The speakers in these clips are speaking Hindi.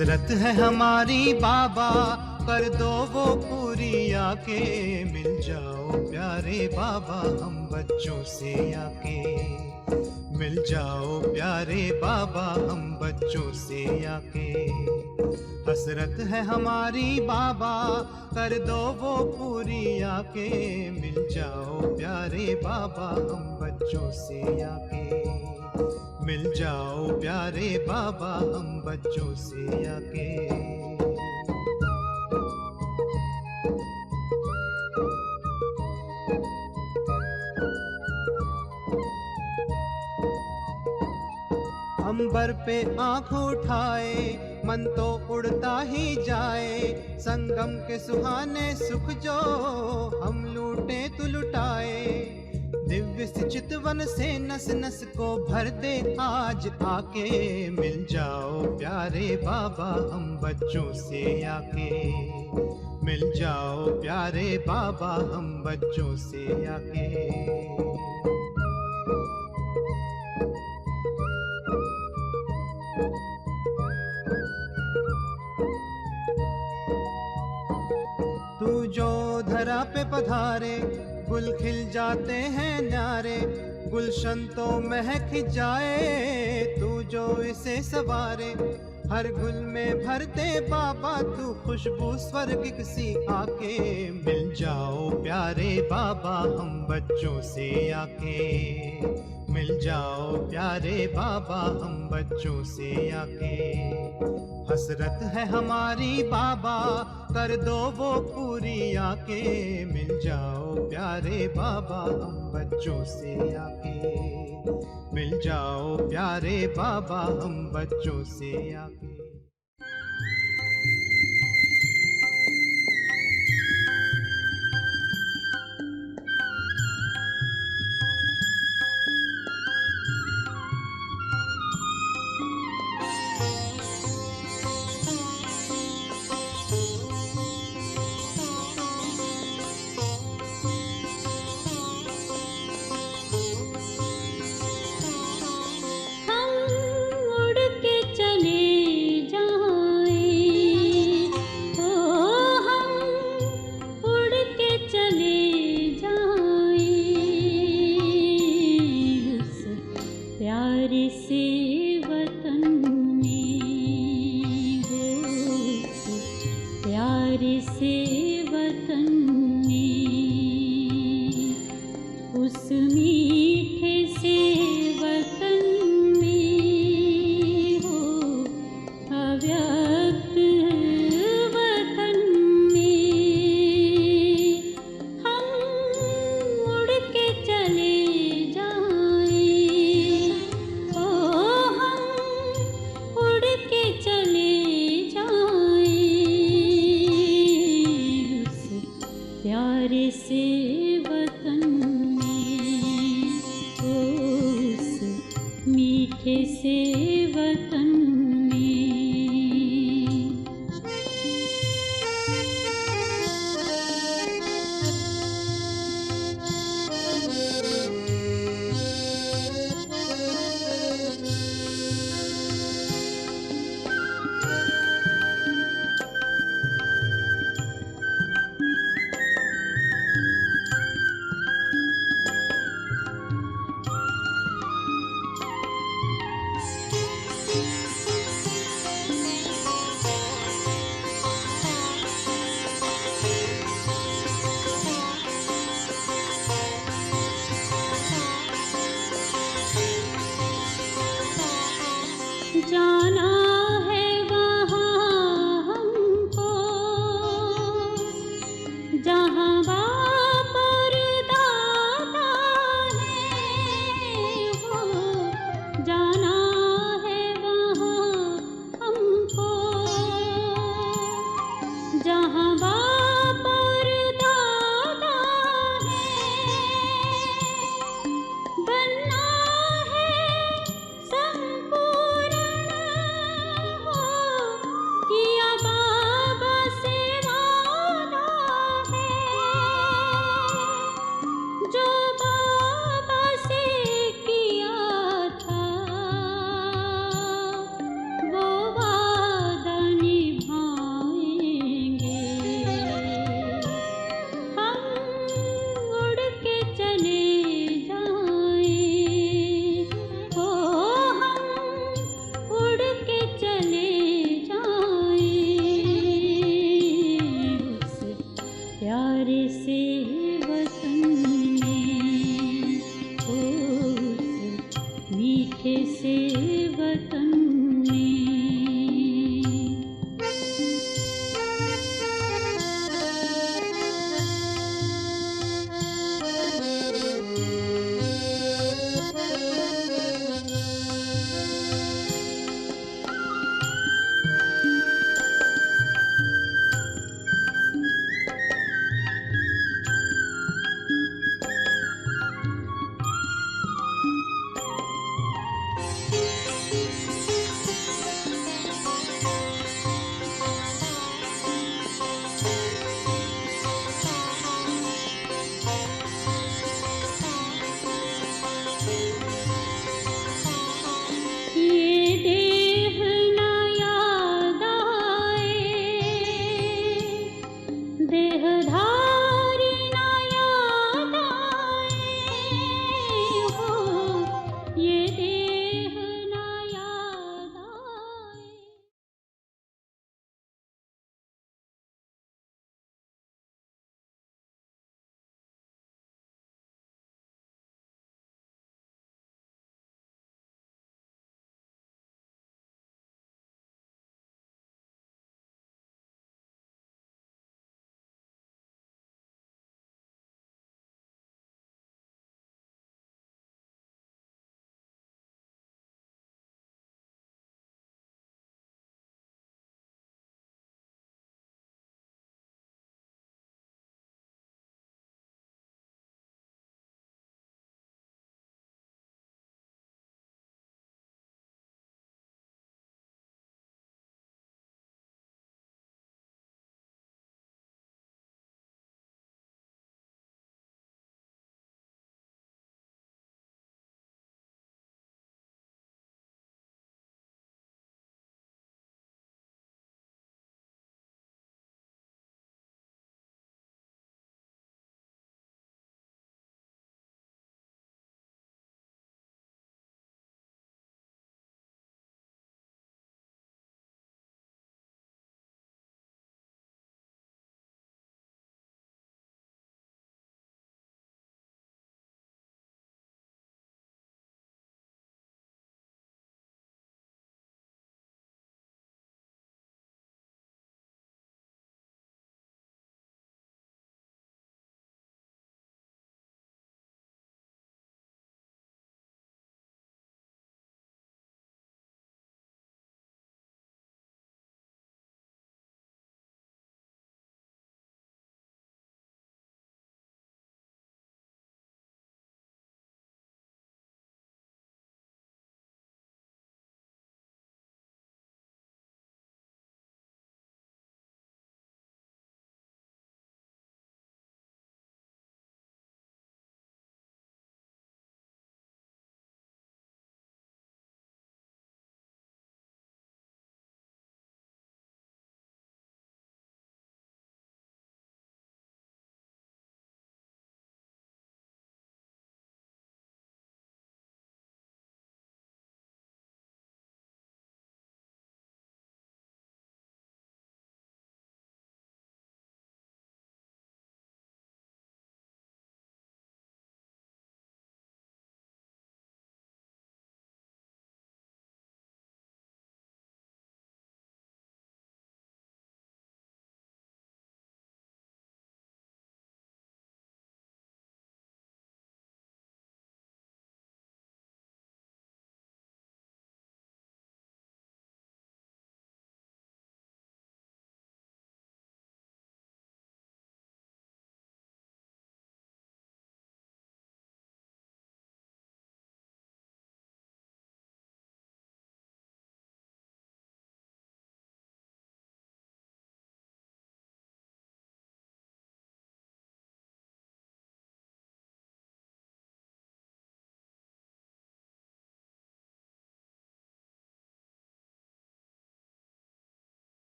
हसरत है हमारी बाबा, कर दो वो पूरी आके। मिल जाओ प्यारे बाबा हम बच्चों से आके। मिल जाओ प्यारे बाबा हम बच्चों से आके। हसरत है हमारी बाबा, कर दो वो पूरी आके। मिल जाओ प्यारे बाबा हम बच्चों से आके। मिल जाओ प्यारे बाबा हम बच्चों से आके। अंबर पे आँख उठाए मन तो उड़ता ही जाए। संगम के सुहाने सुख जो हम लूटे तो लुटाए। दिव्य चितवन से नस नस को भर दे आज आके। मिल जाओ प्यारे बाबा हम बच्चों से आके। मिल जाओ प्यारे बाबा हम बच्चों से आके। तू जो धरा पे पधारे गुल खिल जाते हैं न्यारे। गुलशन तो महक जाए तू जो इसे सवारे। हर गुल में भरते बाबा तू खुशबू स्वर्ग सी आके। मिल जाओ प्यारे बाबा हम बच्चों से आके। मिल जाओ प्यारे बाबा हम बच्चों से आके। हसरत है हमारी बाबा, कर दो वो पूरी आके। मिल जाओ प्यारे बाबा हम बच्चों से आके। मिल जाओ प्यारे बाबा हम बच्चों से आके। हम उड़ के चले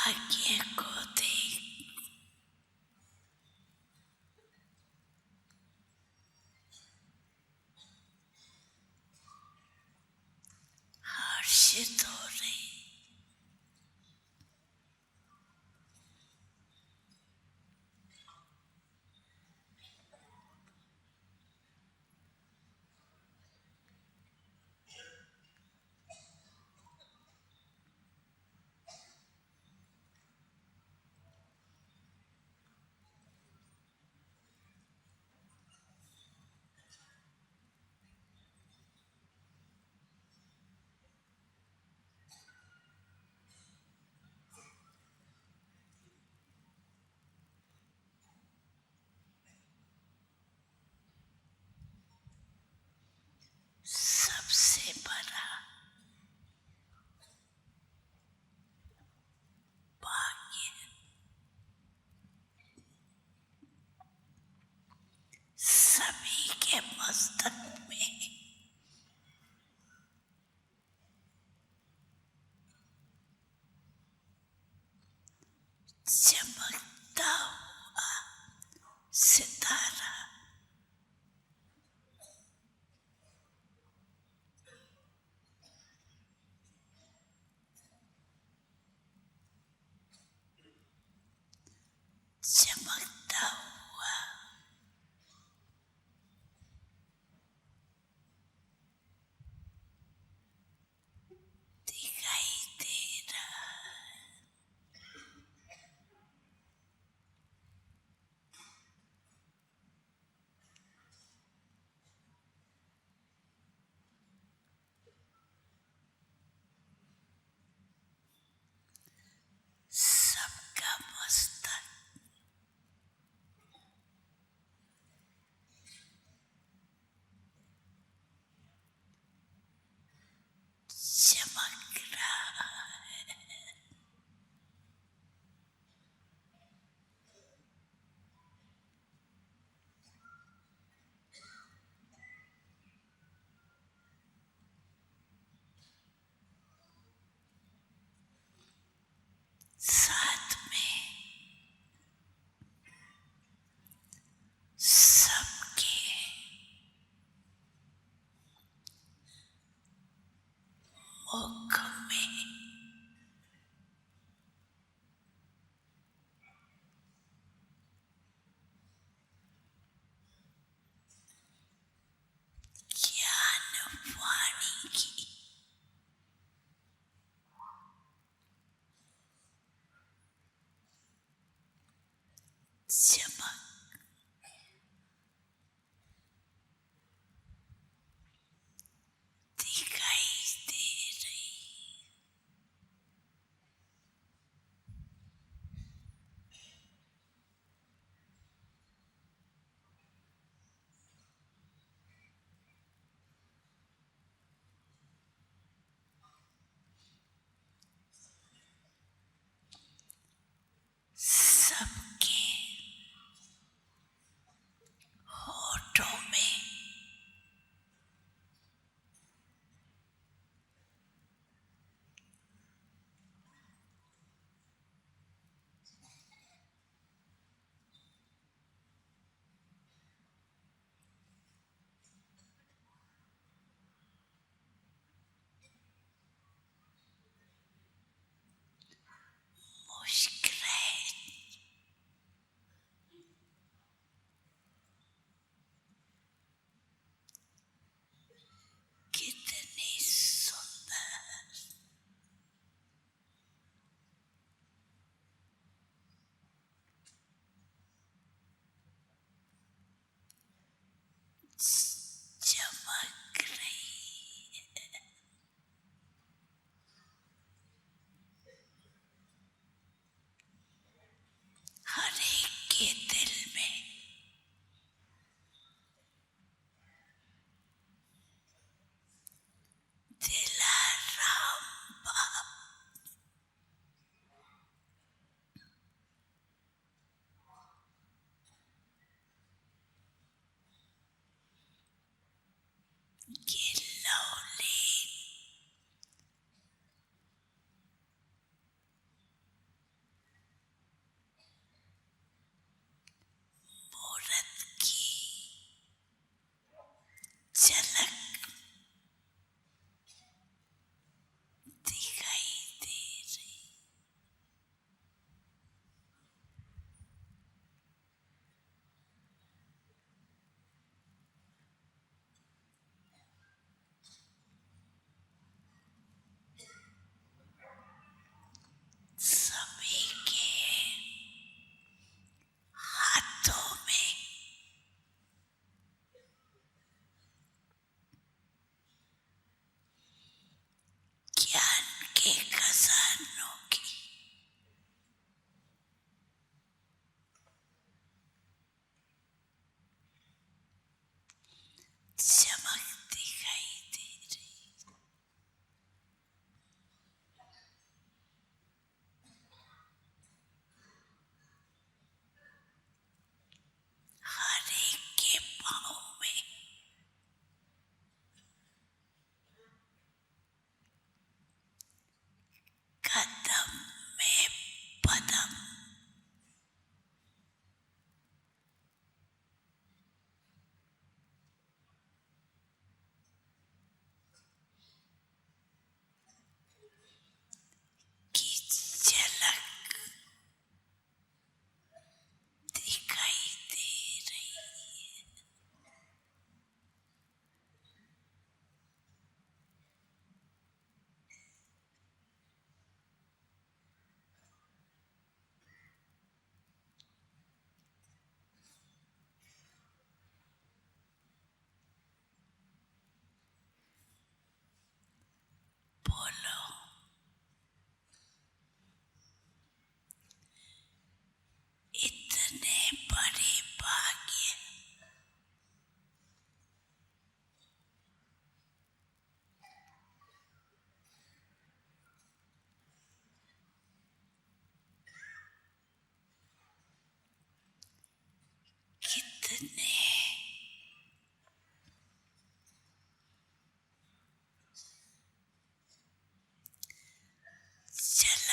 भाग्य को देख, हर्षित हो रही। सबसे बड़ा भाग्य सभी के मस्तक में चमकता हुआ सितारा, चमकता हुआ दिखाई दे रहा। सबका मस्तक चमक रहा है। साथ में सबके मुख में ज्ञान वाणी की चमक दिखाई दे रही। सबके होठों में मुस्कुराहट, कितनी सुंदर, चमक रही है। हर एक के दिल में दिलाराम बाप की लवली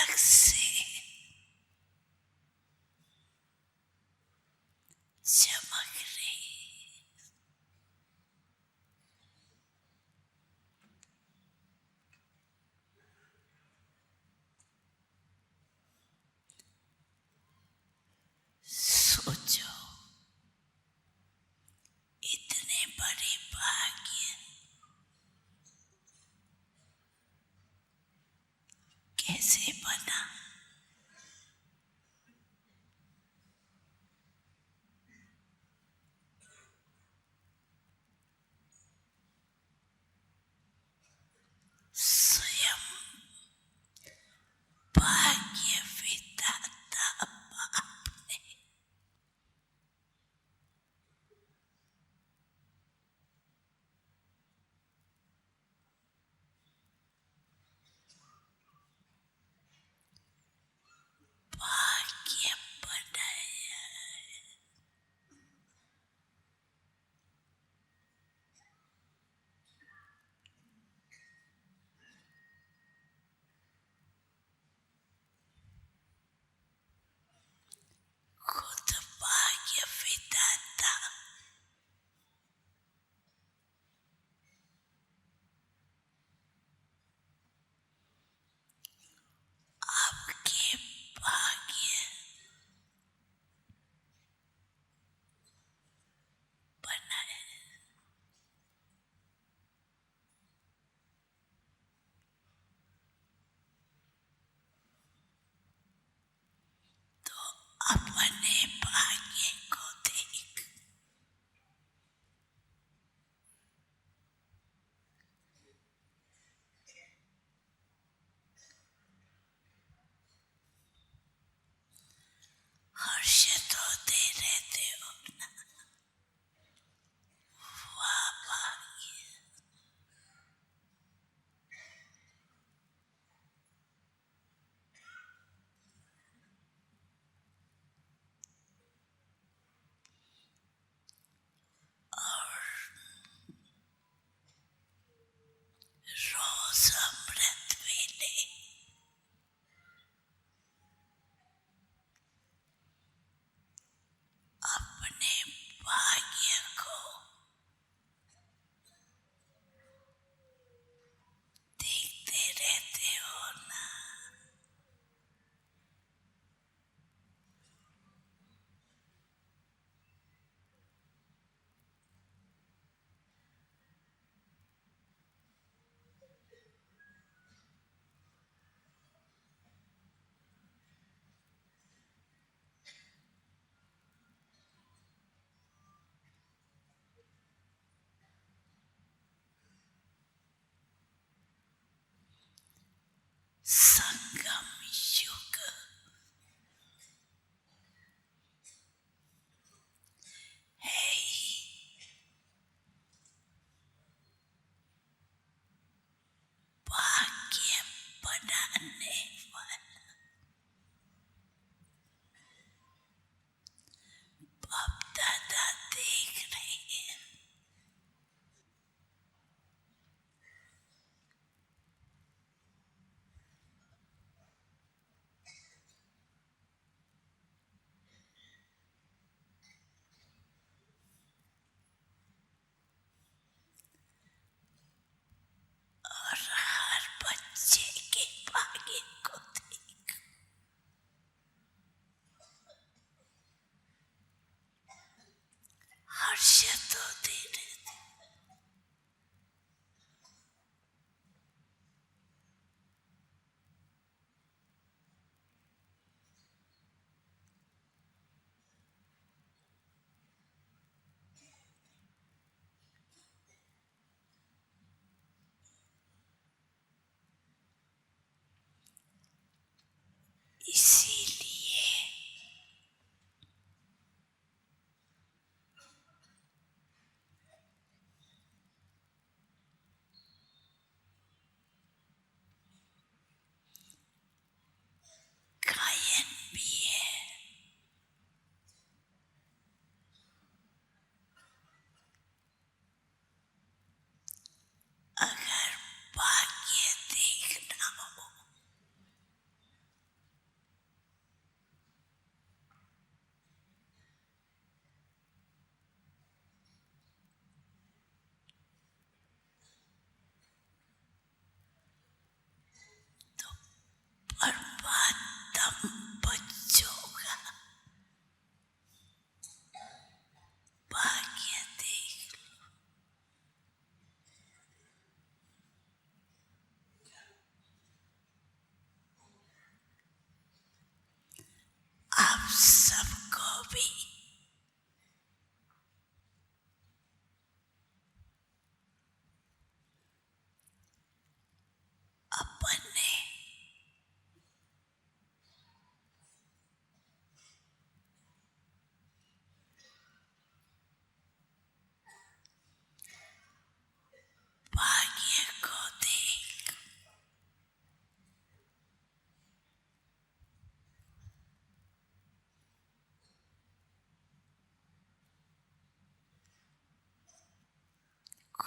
अलग से चमक रही। सोचो, इतने बड़े भाग्य कैसे बना? स्वयं भाग्य विधाता बाप ने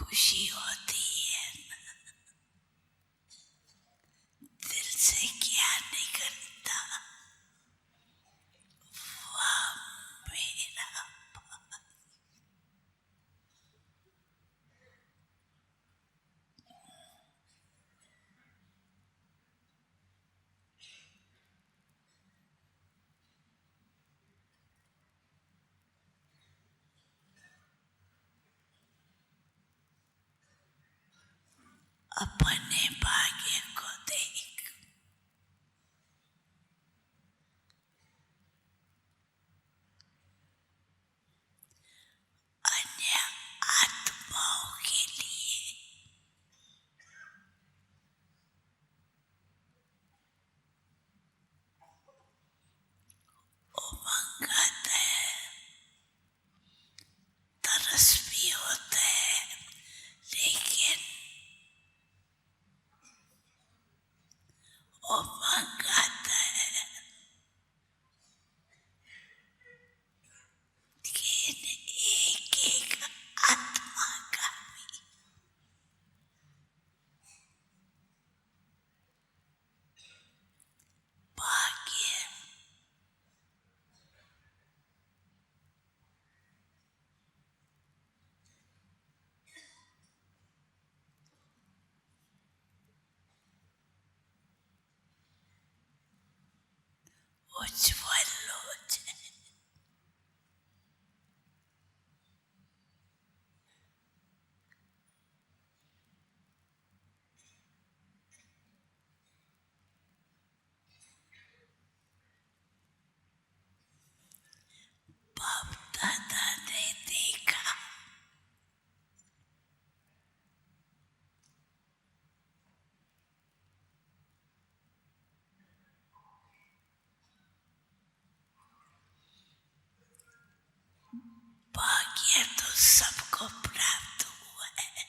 खुशी होती है ना, दिल से क्या निकलता, वाह मेरा अपने भाग्य को देख, अन्य आत्माओं के लिए उमंग आता है, तरस भी होता है, लेकिन उमंग आता है कि एक एक आत्मा का भी भाग्य उज्जवल हो जाए। बाप दादा ने देखा, भाग्य तो सबको प्राप्त हुआ है,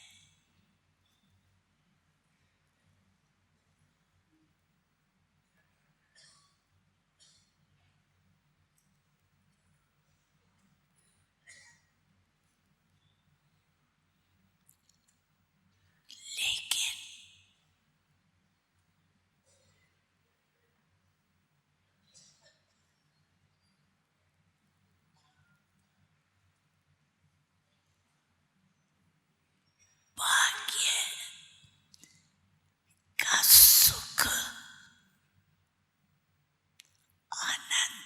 लेकिन भाग्य का सुख, आनंद,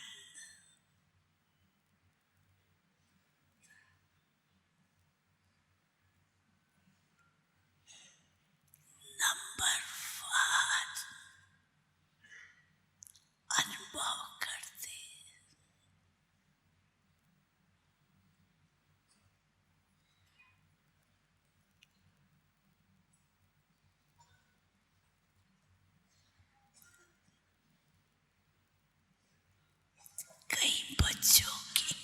नंबरवार अनुभव करते, कई बच्चों की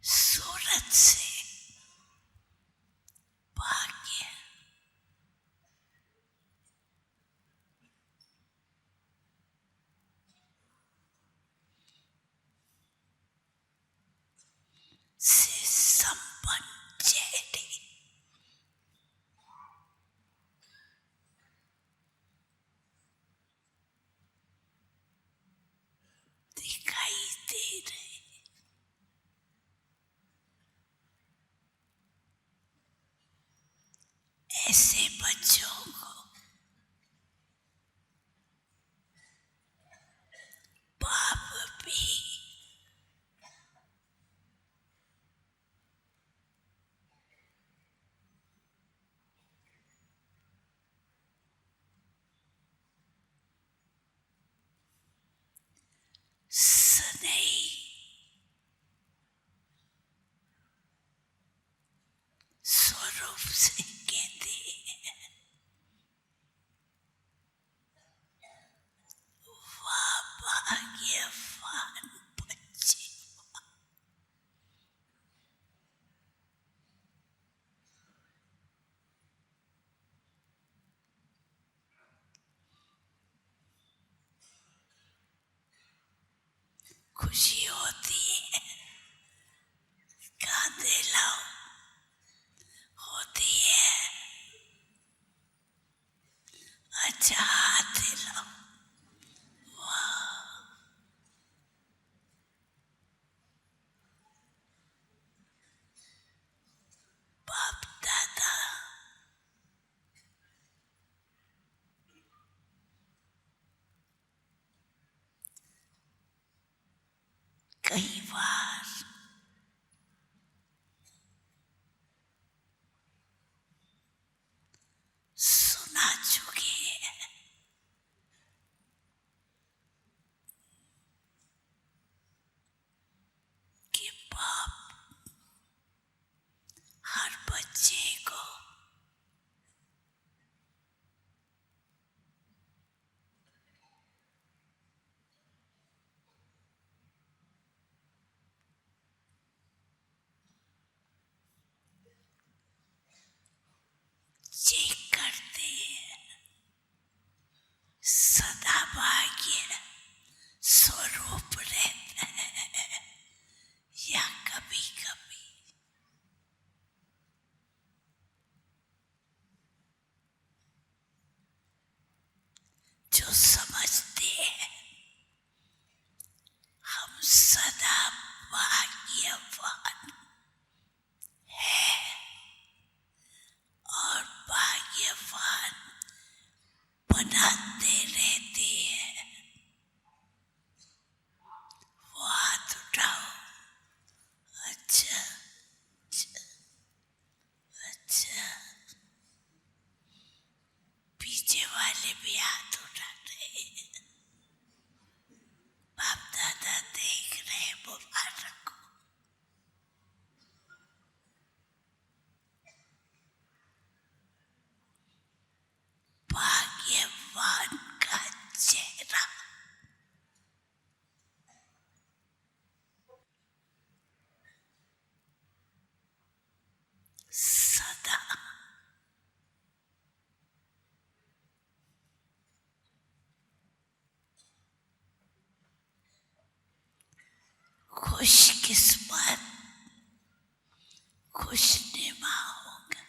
सूरत से भाग्य से संपन्न चेहरे दिखाई दे रहे। ऐसे बच्चों को बाप भी स्नेही स्वरूप से कहते हैं, वाह भाग्यवान बच्चे, खुशी होती है, कांधे लाओ होती है, अच्छा हाथ हिलाओ, बाप दादा कई बार सुना चुके हैं कि बाप हर बच्चे को चेक करते हैं, सदा भाग्य स्वरूप रहता है या कभी कभी जो समझते हैं हम सदा भाग्यवान और भाग्यवान बनाते रहते हैं, वो हाथ उठाओ, अच्छा अच्छा अच्छा, पीछे वाले भी हाथ उठा रहे हैं, बाप दादा देख रहे हैं, मुबारक हो। भाग्यवान का चेहरा सदा खुशकिस्मत खुशनुमा होगा।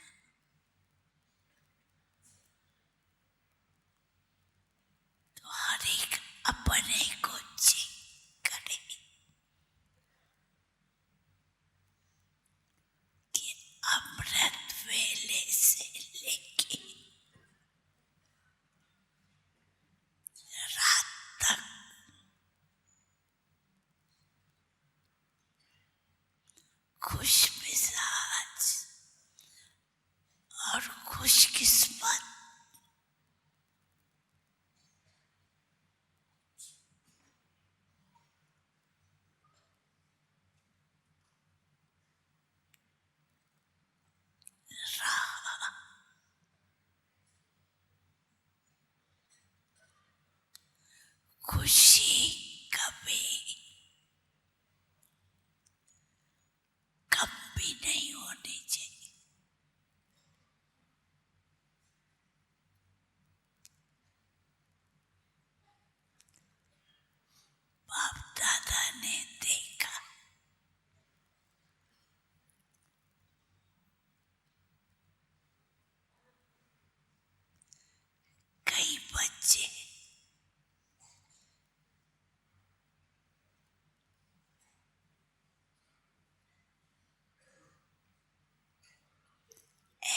तो हर एक अपने को चेक करे कि अमृत वेले से लेके रात तक खुश मिजाज और खुशकिस्मत रहा। खुशी कभी कम भी नहीं होनी चाहिए। बाप दादा ने देखा कई बच्चे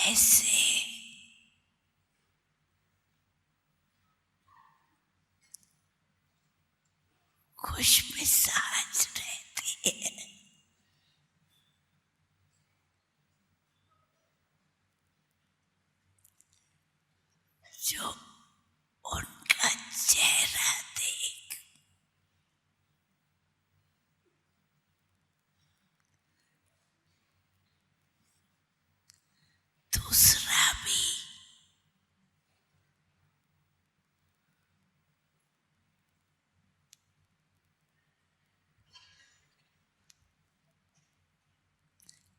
ऐसे खुश मिजाज रहते हैं जो उनका चेहरा देख दूसरा भी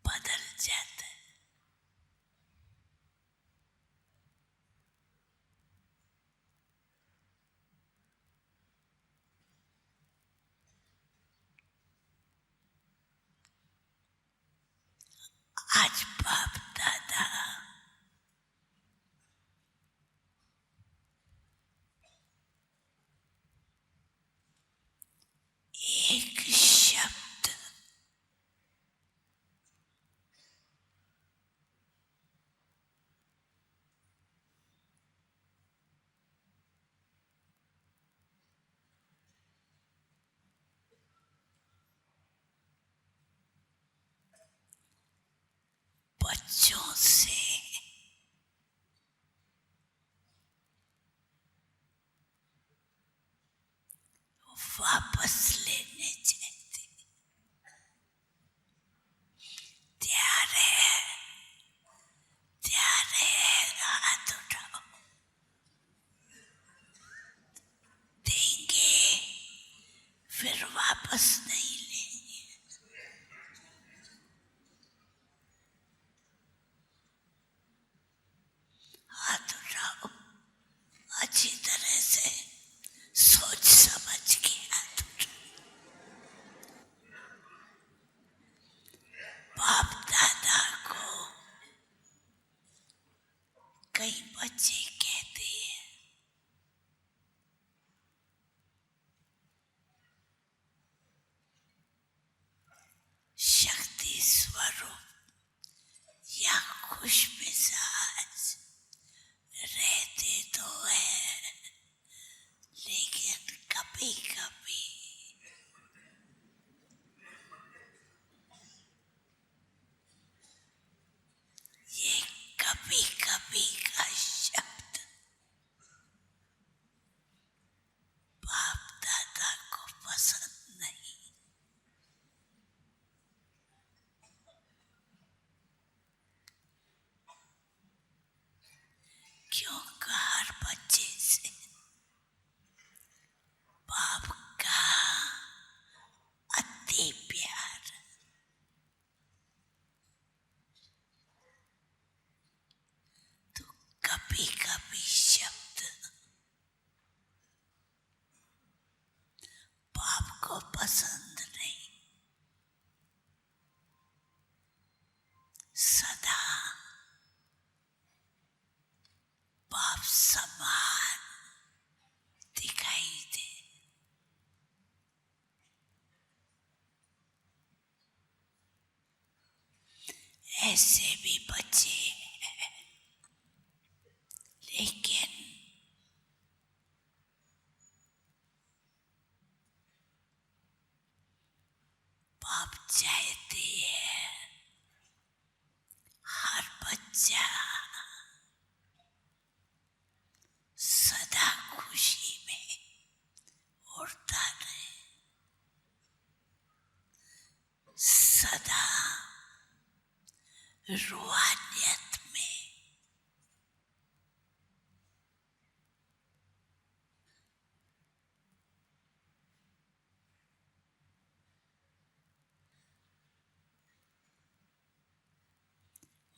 बदल जाता है। आज बाप दादा एक शब्द बच्चों से वापस लेने चाहते। तैयार है, तैयार है, हाथ उठाओ। देंगे फिर वापस नहीं लेंगे। हाथ उठाओ अच्छी तरह से, सोच समझ के हाथ उठाओ। बाप दादा को कई बच्चे कहते हैं शक्ति स्वरूप या खुश मिजाज रहते तो है, लेकिन कभी कभी ये कभी कभी का शब्द बाप दादा को पसंद नहीं। क्योंकि हर बच्चे से बाप का अति प्यार, तो कभी कभी शब्द बाप को पसंद नहीं। सदा बाप समान दिखाई दे। ऐसे भी बच्चे हैं, लेकिन बाप चाहते हैं हर बच्चा सदा खुशी में उड़ता रहे, सदा रूहानियत में।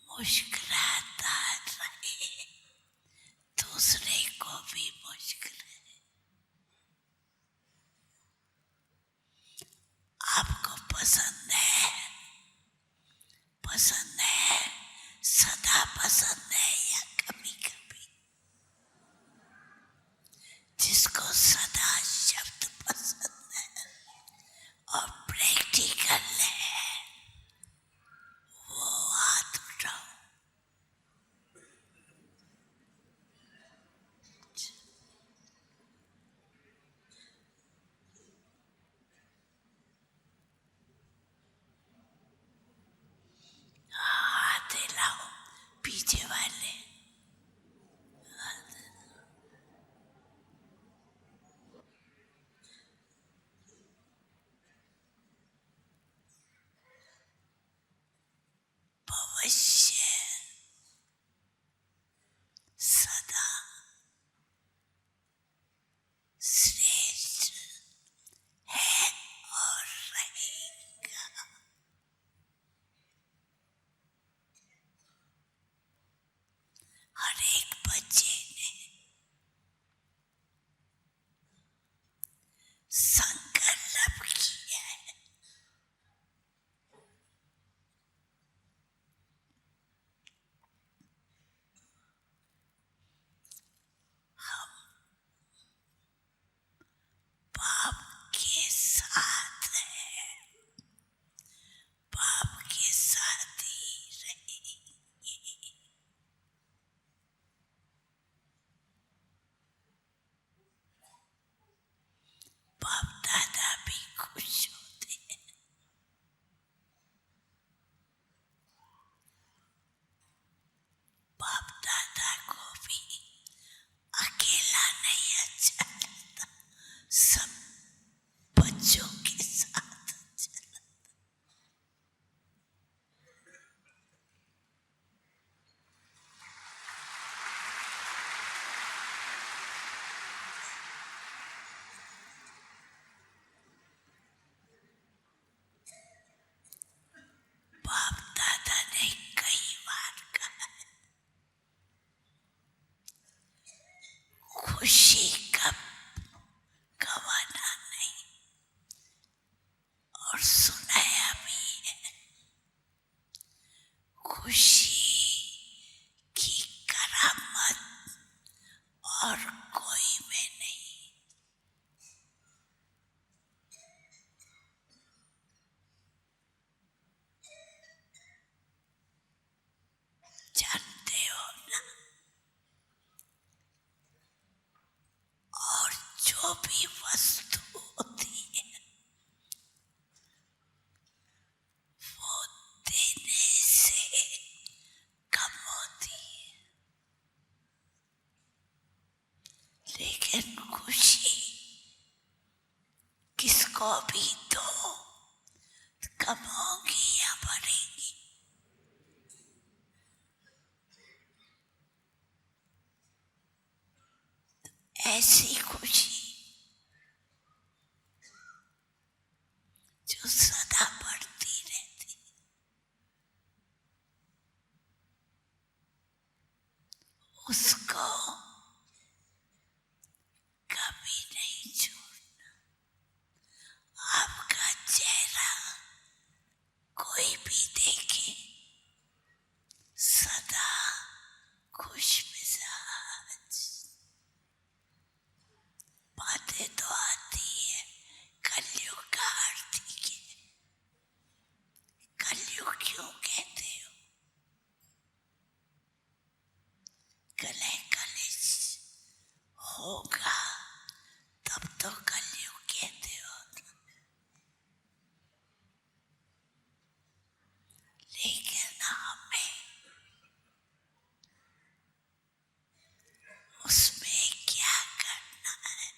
मुस्कुराता रहे, दूसरे को भी मुस्कुराए। आपको पसंद है, पसंद है, सदा पसंद है या कभी कभी? जिसको सदा शब्द पसंद है और प्रैक्टिकल है, वो हाथ उठाओ। खुशी की करामत और कोई में नहीं। जानते हो ना, और जो भी वस्तु होती है वो देने से कम होती है, लेकिन खुशी किसको भी दो कम होगी या बढ़ेगी। ऐसी खुशी जो सदा बढ़ती रहती, उसको कभी नहीं छोड़ना। आपका चेहरा कोई भी देखे, सदा खुश मिजाज। बातें तो आती है कलयुग का आरती के। कलयुग क्यों कहते हो? कले कलेश होगा तब तो कलयुग कहते हो, लेकिन हमें उसमें क्या करना है?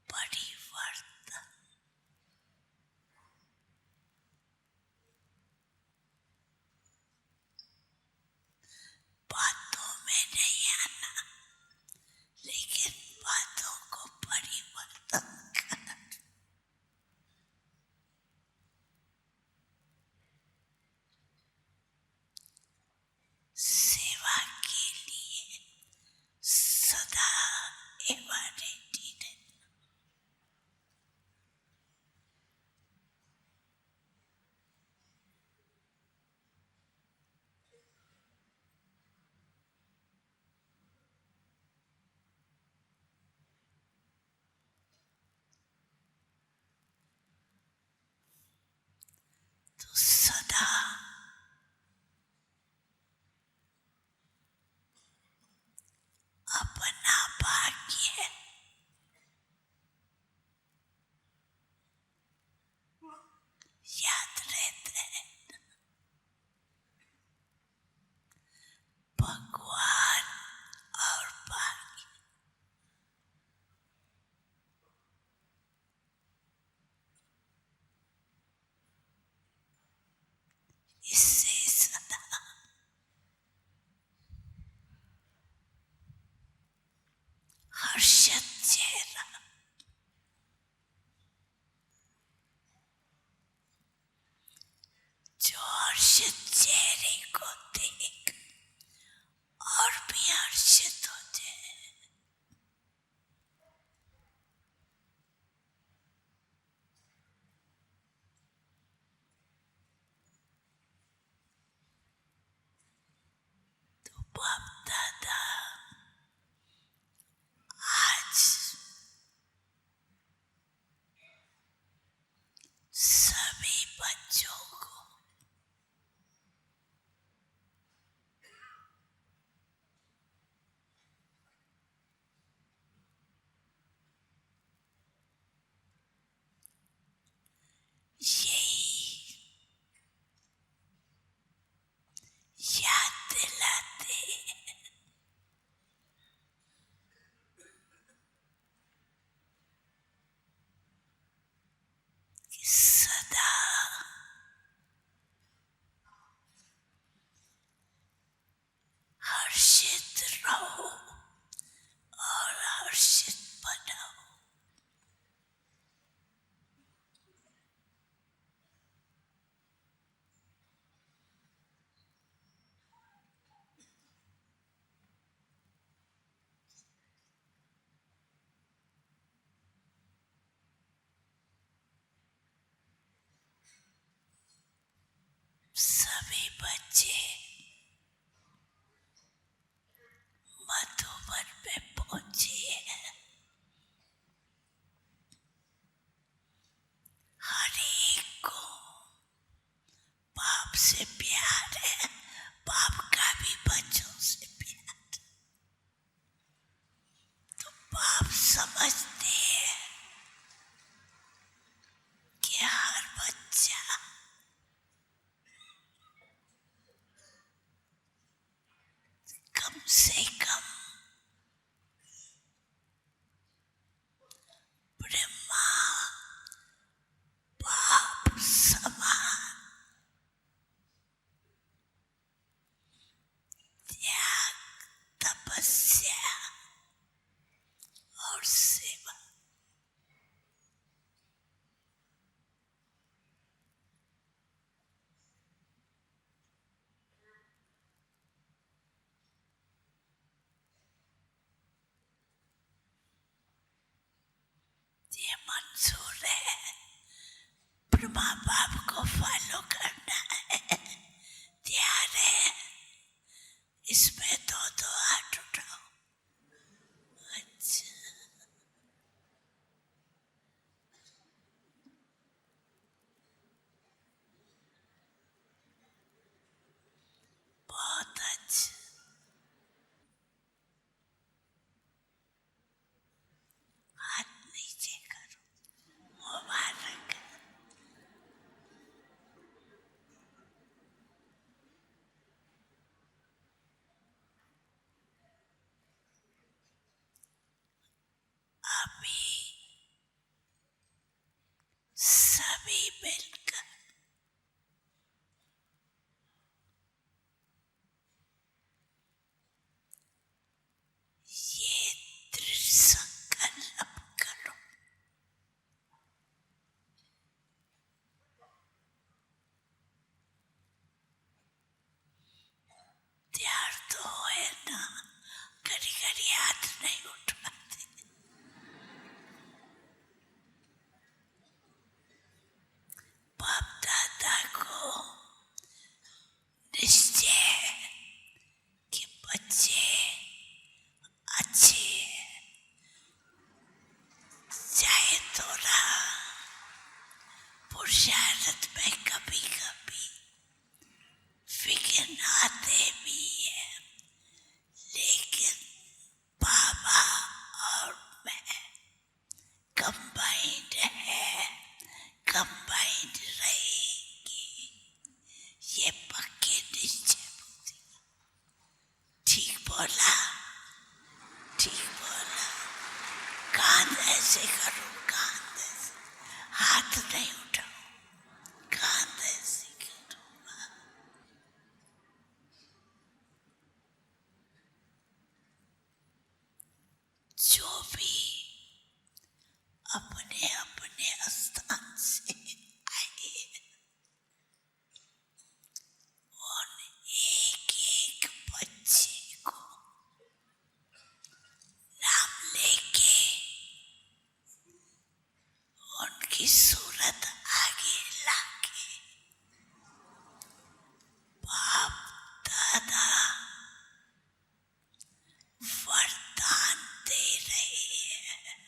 परिवर्तन। बातों में नहीं आना, लेकिन बातों को परिवर्तन करना। सेवा के लिए सदा एवं रेडी रहना। तो सदा अपना भाग्य याद रहते हैं। भगवान और भाग्य, इससे सदा हर्षित चेहरा, जो हर्षित चेहरे को देख और भी हर्षित हो जाए। तो बाप दादा आज सभी बच्चों को यही याद दिलाते हैं समझते हैं कि हर बच्चा कम से कम ब्रह्मा बाप समान त्याग, तपस्या और सेवा ये मंजूर है। ब्रह्मा बाप को फॉलो करना है, तैयार है? इसमें दो हाथ उठाओ। अच्छा, बहुत अच्छा। हाथ नीचे करो, मुबारक। अभी सभी मिलकर ये दृढ़ संकल्प करो, तैयार तो है ना? कभी कभी हाथ नहीं उठाते। बाप दादा को निश्चय है कि बच्चे अच्छे हैं, चाहे थोड़ा पुरुषार्थ में कभी कभी विघ्न आते भी है, लेकिन बाबा और मैं कंबाइंड है, कंबाइंड रहेगी। ये पक्के निश्चय बुद्धि। ठीक बोला, ठीक बोला। कान ऐसे करो, कान ऐसे, हाथ नहीं उठाओ, कान ऐसे करो। जो भी अपने अपने स्थान से आए, उन एक एक बच्चे को नाम लेके उनकी सूरत आगे लाके बाप दादा वरदान दे रहे हैं।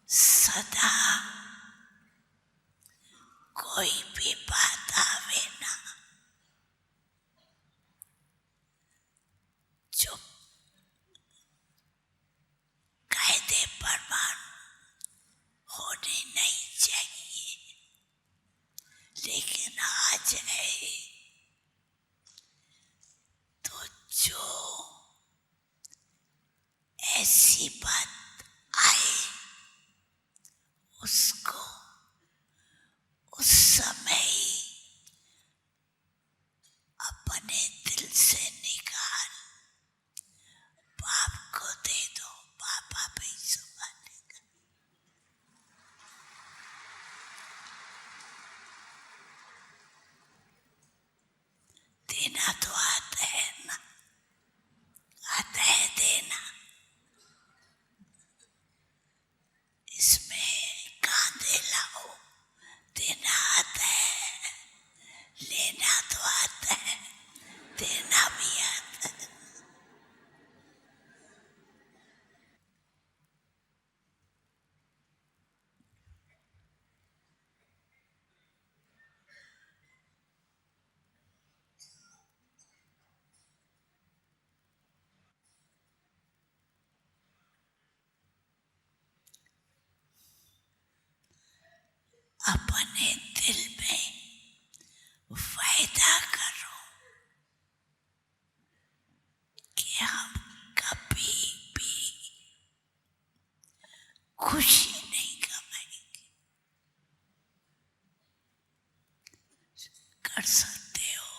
सदा कोई भी बात आवे ना, जो कायदे प्रमाण होने नहीं चाहिए, लेकिन आ जाए तो जो ऐसी बात आए उसको उस समय अपने दिल से निकाल बाप को दे दो, पापा भी संभालेगा। देना तो आता है ना, आता है देना। इसमें कान कर सकते हो,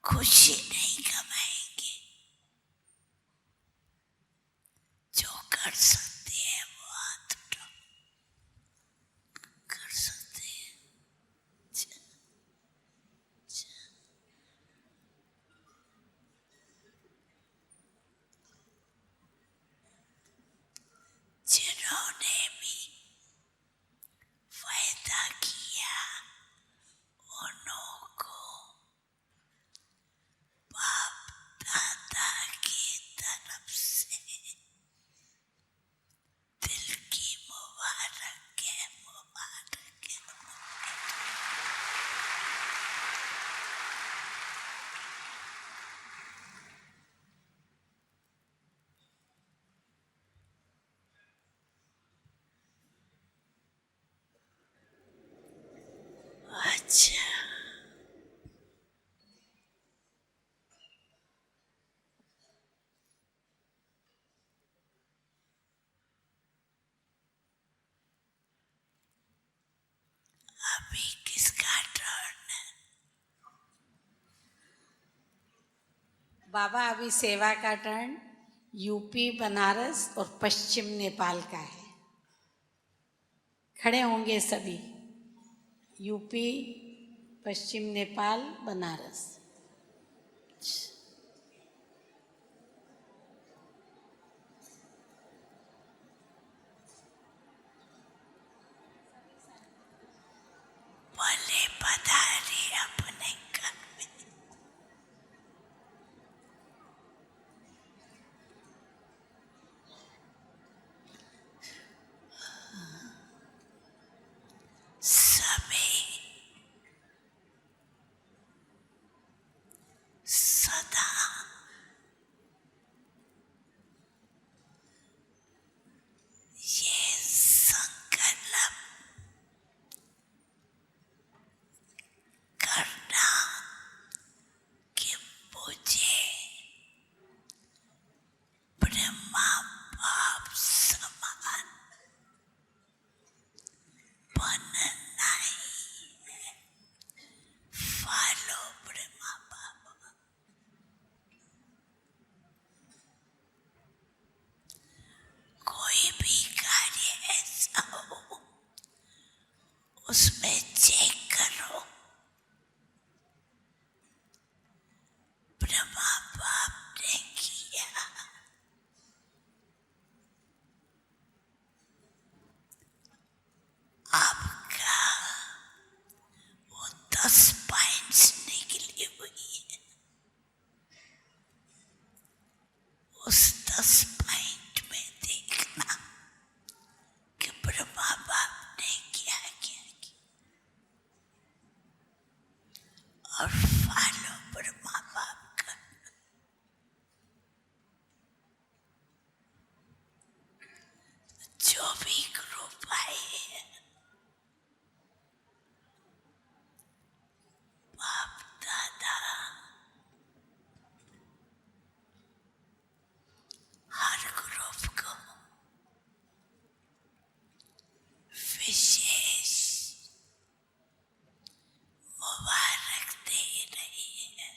खुशी नहीं कमाएंगे। जो कर सकते हैं वो हाथ उठाओ, कर सकते हैं। जिन्होंने भी वायदा किया उन्हों को बाप दादा की तरफ से दिल की मुबारक है, मुबारक है। अच्छा, अभी किसका टर्न है? बाबा अभी सेवा का टर्न यूपी, बनारस और पश्चिम नेपाल का है। खड़े होंगे सभी। यूपी, पश्चिम नेपाल, बनारस। भले पधारे अपने घर में। सभी सदा ये संकल्प करना कि मुझे ब्रह्मा बाप समान बनना ही। फॉलो ब्रह्मा बाप। कोई भी कार्य ऐसा हो उसमें चेक करो ब्रह्मा बाप ने किया। आपका वो 10 पॉइंट्स निकली हुई है, उस 10 पॉइंट में देखना कि ब्रह्मा बाप ने क्या क्या किया और फॉलो ब्रह्मा बाप का। जो भी ग्रुप आए हैं बाप दादा हर ग्रुप को विशेष मुबारक दे रही है।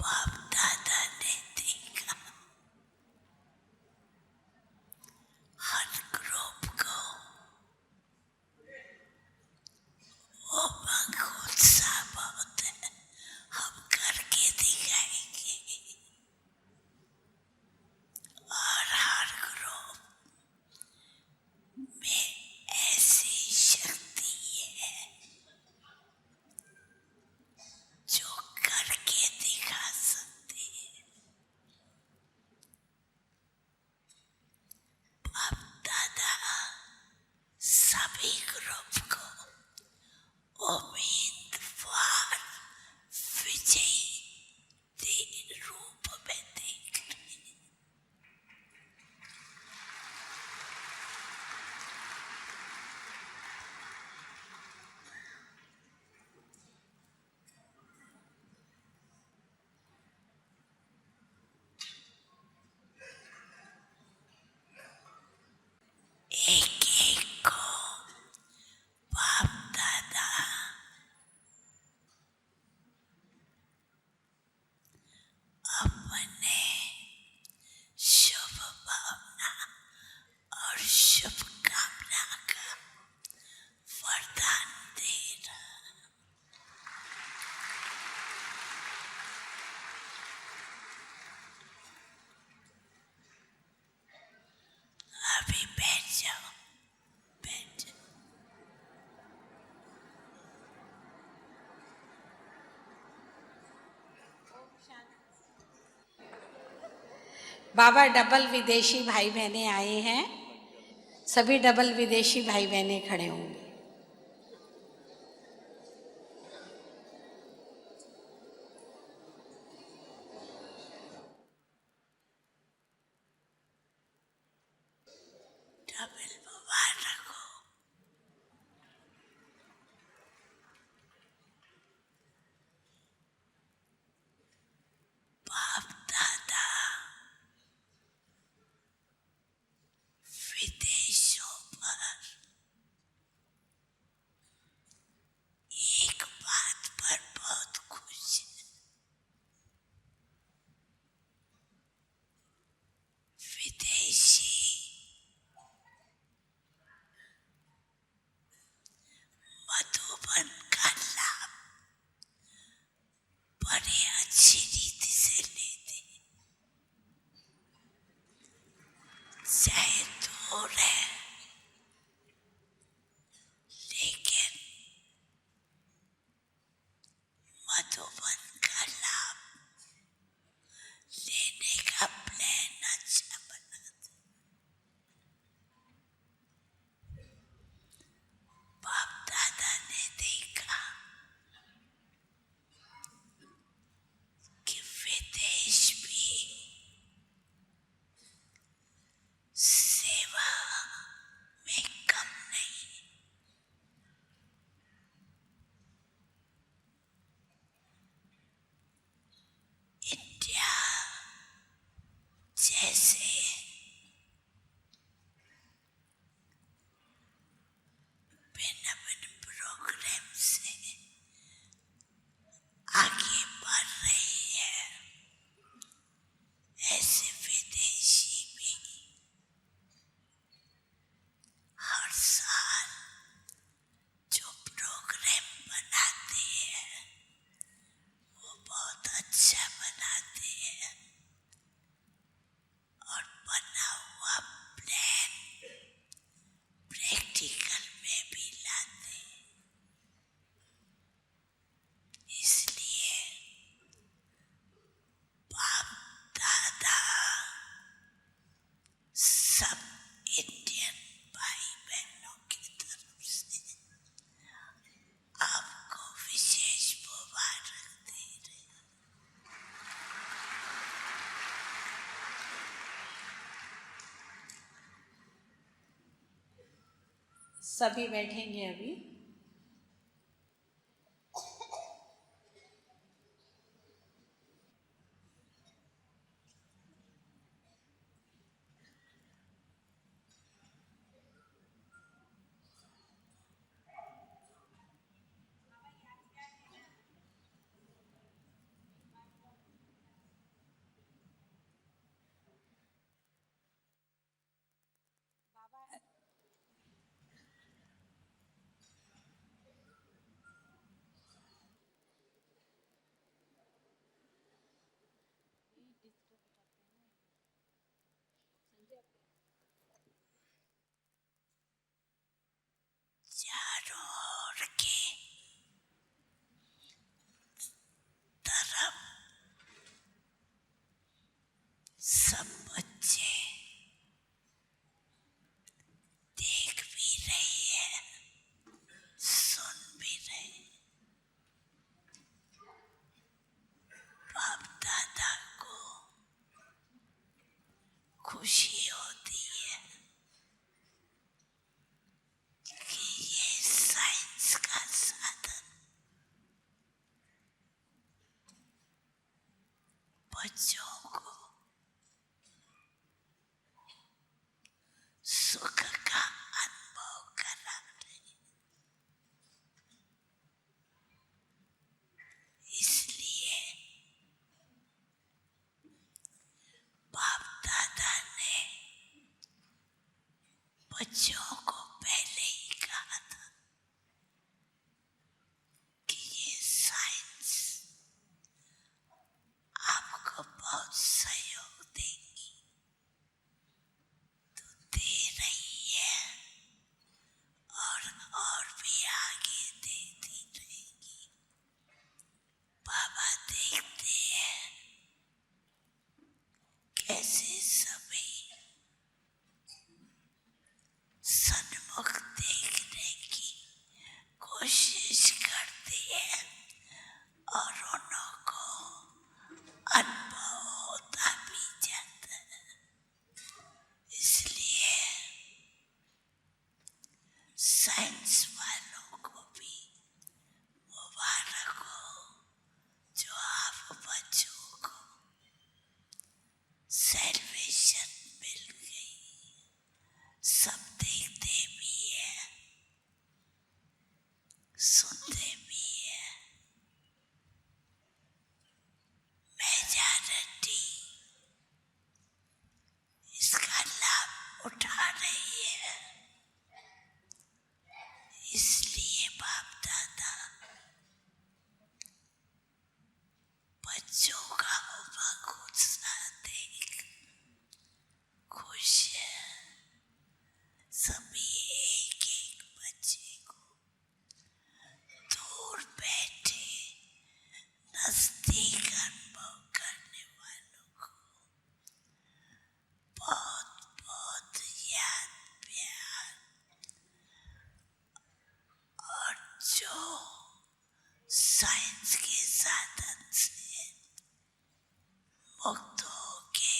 बाप दादा ने देखा हर ग्रुप को उमंग उत्साह बाबा डबल विदेशी भाई बहनें आए हैं, सभी डबल विदेशी भाई बहनें खड़े होंगे। डबल मुबारक हो। बाप दादा विदेशों पर एक बात पर बहुत खुश है। विदेशी मधुबन का लाभ बड़े अच्छी रीति से लेते, चाहे दूर है लेकिन मधुबन का लाभ लेने का प्लान अच्छा बना। बाप दादा ने देखा कि विदेश भी सेवा में कम नहीं। इंडिया जैसे भिन्न भिन्न प्रोग्राम से आगे बढ़ रही है, ऐसे विदेशी भी हर साल जो प्रोग्राम बनाते हैं वो बहुत अच्छा बनाते हैं और बना हुआ प्लान प्रैक्टिकल में भी लाते हैं। इसलिए बाप दादा सब इंडियन भाई बहनों की तरफ से आपको विशेष मुबारक दे रहे हैं। सभी बैठेंगे अभी। चारों ओर के तरफ सब बच्चे देख भी रही है, सुन भी रहे। बाप दादा को खुशी होती है कि ये साइंस का साधन बच्चों को सुख का अनुभव करा रहे। इसलिए बाप दादा ने बच्चों को पहले ही कहा था कि ये साइंस आपको बहुत जोगा बाबा गुस्सा देख खुश है। सभी एक एक बच्चे को दूर बैठे नजदीक अनुभव करने वालों को बहुत बहुत याद प्यार, और जो साइंस के साधन से मुक्त होके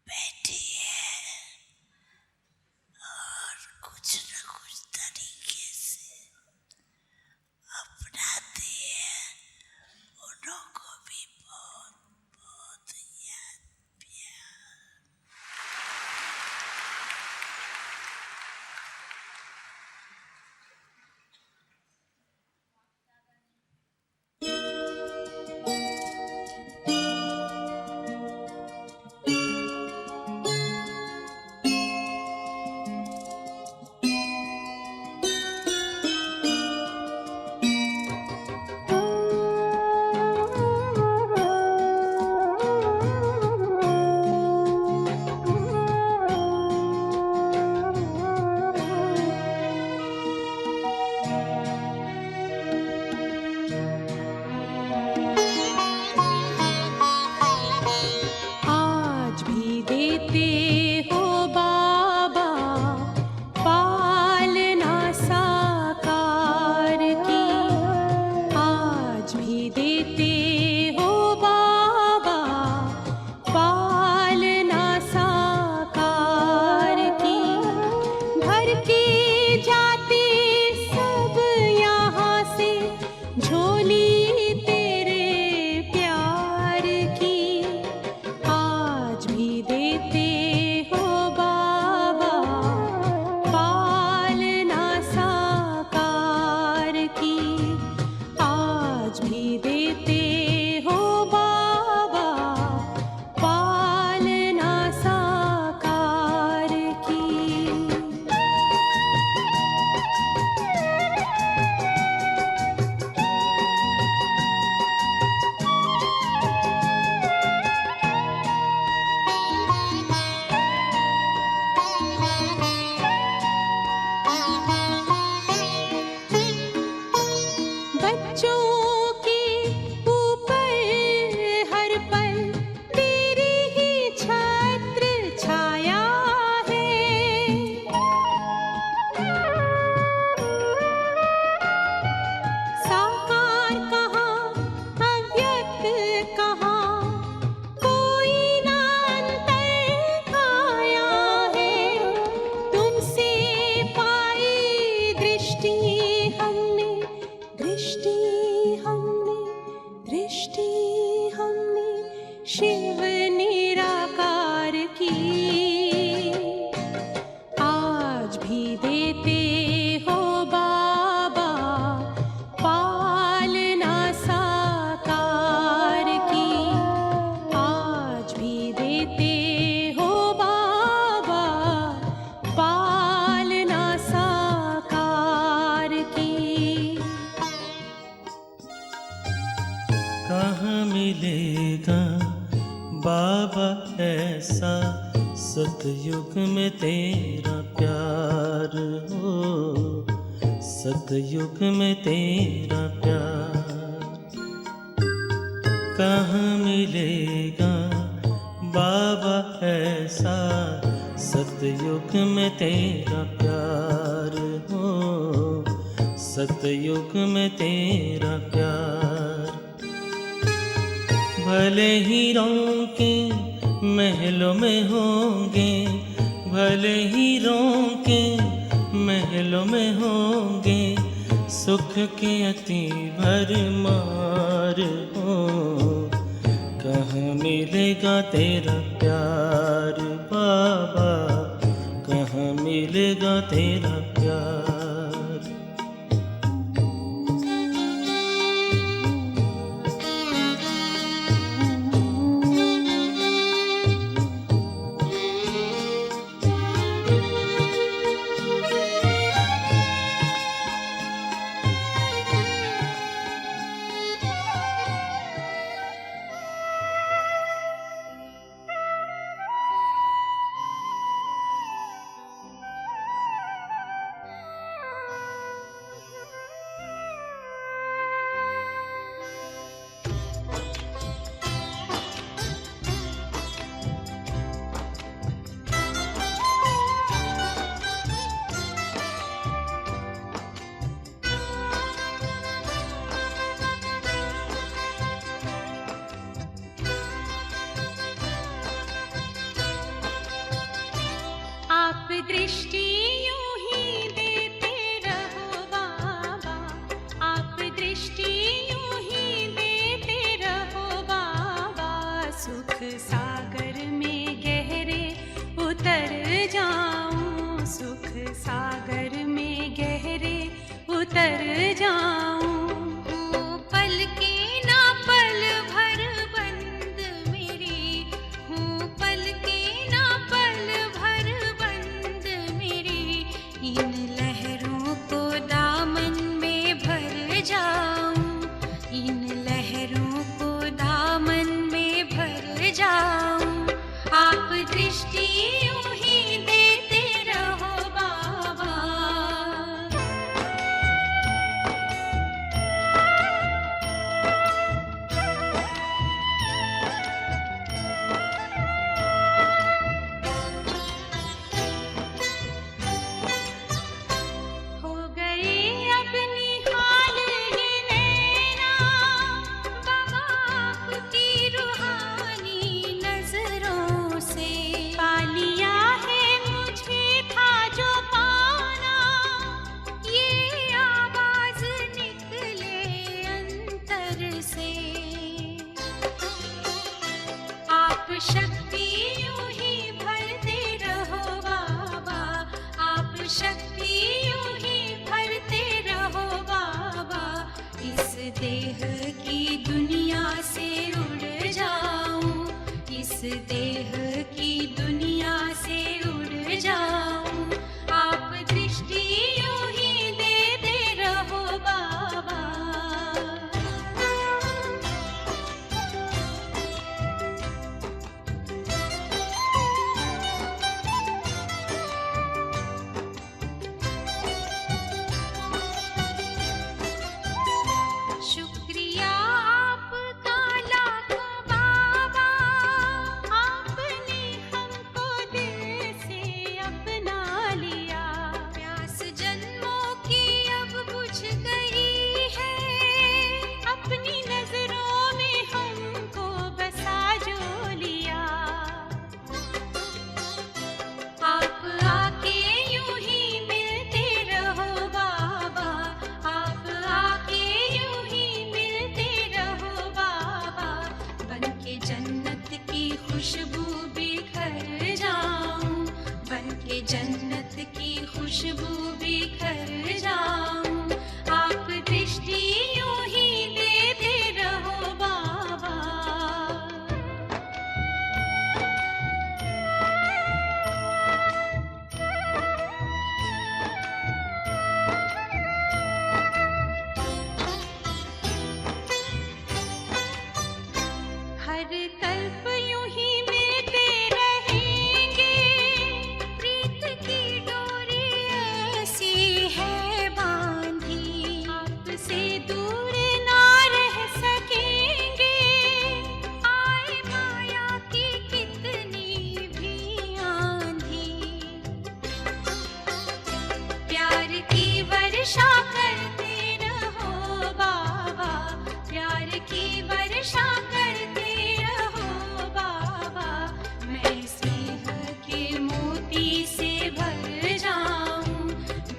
बैठे हैं और कुछ न कुछ तरीके से अपनाते हैं, उन्हों को भी बहुत बहुत याद प्यार। आज भी देते हो बाबा पालना साकार की, आज भी देते हो बाबा पालना साकार की। भर के जाते सब यहाँ से झोली तेरे प्यार की, आज भी देते हो बाबा पालना साकार की, आज भी देते हो बाबा पालना साकार की। बच्चों के ऊपर हर पल तेरी ही छत्र छाया है। साकार कहाँ अव्यक्त कहाँ, कोई ना अंतर आया है। तुमसे पाई दृष्टि हमने, दृष्टि हमने, दृष्टि हमने शिव निराकार की, आज भी देते हो बाबा पालना साकार की, आज भी देते हो बाबा पालना साकार की। कहाँ मिलेगा बाबा ऐसा सतयुग में तेरा प्यार हो, सतयुग में तेरा प्यार। कहाँ मिलेगा बाबा ऐसा सतयुग में तेरा प्यार हो, सतयुग में तेरा प्यार। भले ही रोके महलों में होंगे, भले ही रोके महलों में होंगे, सुख के अति भरमार हो। कहाँ मिलेगा तेरा प्यार बाबा, कहाँ मिलेगा तेरा प्यार। जाऊं। हूँ पलके ना पल भर बंद मेरी, हूँ पलके ना पल भर बंद मेरी, इन लहरों को दामन में भर जाऊं, इन लहरों को दामन में भर जाऊं। आप दृष्टि यूं ही देते रहो बाबा। हो गए अब निहाल ये नैना बाबा आपकी रूहानी नजरों से। पा लिया है मुझे था जो पाना, ये आवाज निकले अंतर से। आप शक्ति यूं ही भरते रहो बाबा, आप शक्ति यूं ही भरते रहो बाबा। इस देह की दुनिया से उड़ जाऊं, इस देह की दुनिया से उड़ जाऊं। आप दृष्टि यूं ही देते रहो बाबा। शुक्रिया आपका लाखों बाबा, आपने हमको दिल से अपना लिया। प्यास जन्मों की अब बुझ गई है, अपनी नजरों में हमको बसा जो लिया। आप आके यूं ही मिलते रहो बाबा, आप आके यूं ही मिलते रहो बाबा। बनके जन्नत की खुशबू बिखर जाऊं, बनके जन्नत की खुशबू बिखर जाऊं। आप दृष्टि यूं ही देते रहो बाबा। हर कल्प यूं ही मिलते रहेंगे, प्रीत की डोरी ऐसी है बांधी। आपसे दूर ना रह सकेंगे, आए माया की कितनी भी आंधी। प्यार की वर्षा करते रहो बाबा, प्यार की वर्षा करते रहो बाबा। मैं स्नेह के मोती से भर जाऊं,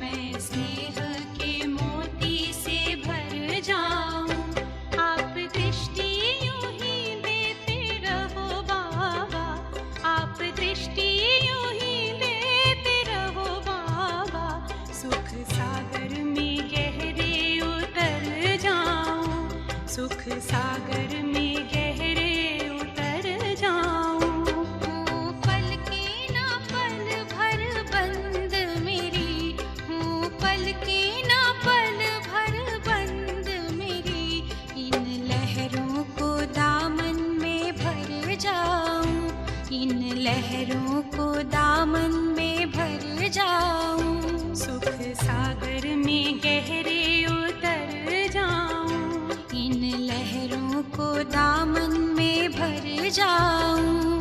मैं स्नेह के मोती से भर जाऊं। आप दृष्टि यूं ही देते रहो बाबा, आप दृष्टि यूं ही देते रहो बाबा। सुख सागर में गहरे उतर जाऊं, सुख सागर में गहरे उतर जाऊं। हूँ पलके ना पल भर बंद मेरी, हूँ पलके ना पल भर बंद मेरी, इन लहरों को दामन में भर जाऊं, इन लहरों को दामन में भर जाऊं। सुख सागर में गहरे उतर जाऊं, इन लहरों को दामन में भर जाऊं।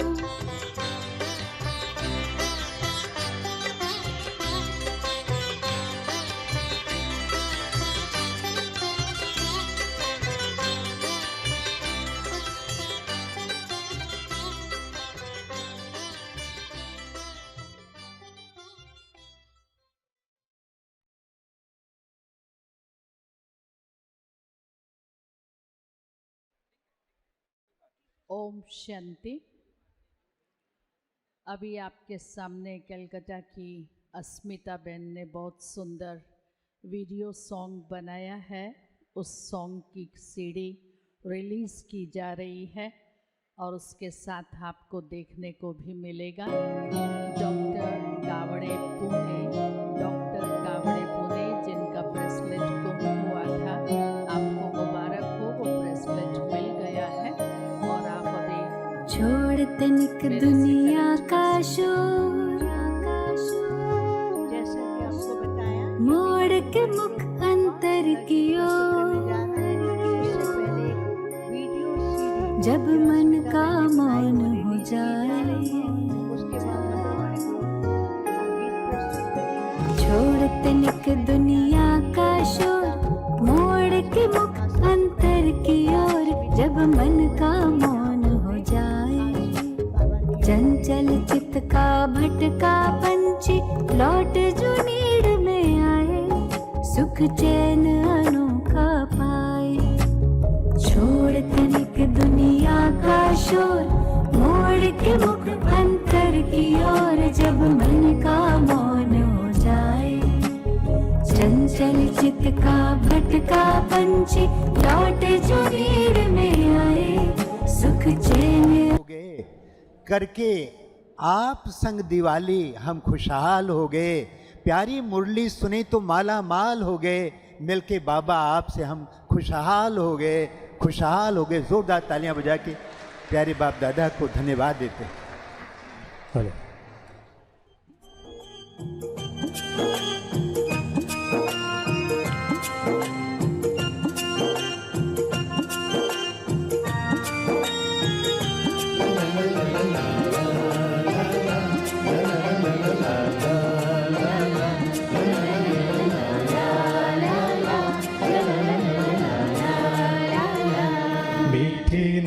ओम शांति। अभी आपके सामने कलकत्ता की अस्मिता बहन ने बहुत सुंदर वीडियो सॉन्ग बनाया है, उस सॉन्ग की सीडी रिलीज़ की जा रही है और उसके साथ आपको देखने को भी मिलेगा। डॉक्टर कावड़े पुणे जिनका ब्रेसलेट गुम हुआ था, आपको मुबारक हो, वो ब्रेसलेट मिल गया है और आप अभी छोड़ तनिक दुनिया का शोर, जैसा कि आपको बताया मोड़ के मुख अंतर की ओर, जब मन का मौन हो जाए, छोड़ तनिक दुनिया का शोर, मोड़ के मुख अंतर की ओर, जब मन का मौन हो जाए, चंचल चित्त का भटका पंछी लौट जो नीड़ में आए, सुख चैन अनोखा पाए। छोड़ तनिक दुनिया का शोर, मोड़ के मुख अंतर की ओर, जब मन का मौन हो जाए, चंचल चित्त का भटका पंछी लौट जो नीड़ में आए, सुख चैन हो गए करके आप संग दिवाली हम खुशहाल हो गए, प्यारी मुरली सुनी तो माला माल हो गए, मिलके बाबा आपसे हम खुशहाल हो गए, खुशहाल हो गए। जोरदार तालियां बजा के प्यारे बाप दादा को धन्यवाद देते हैं।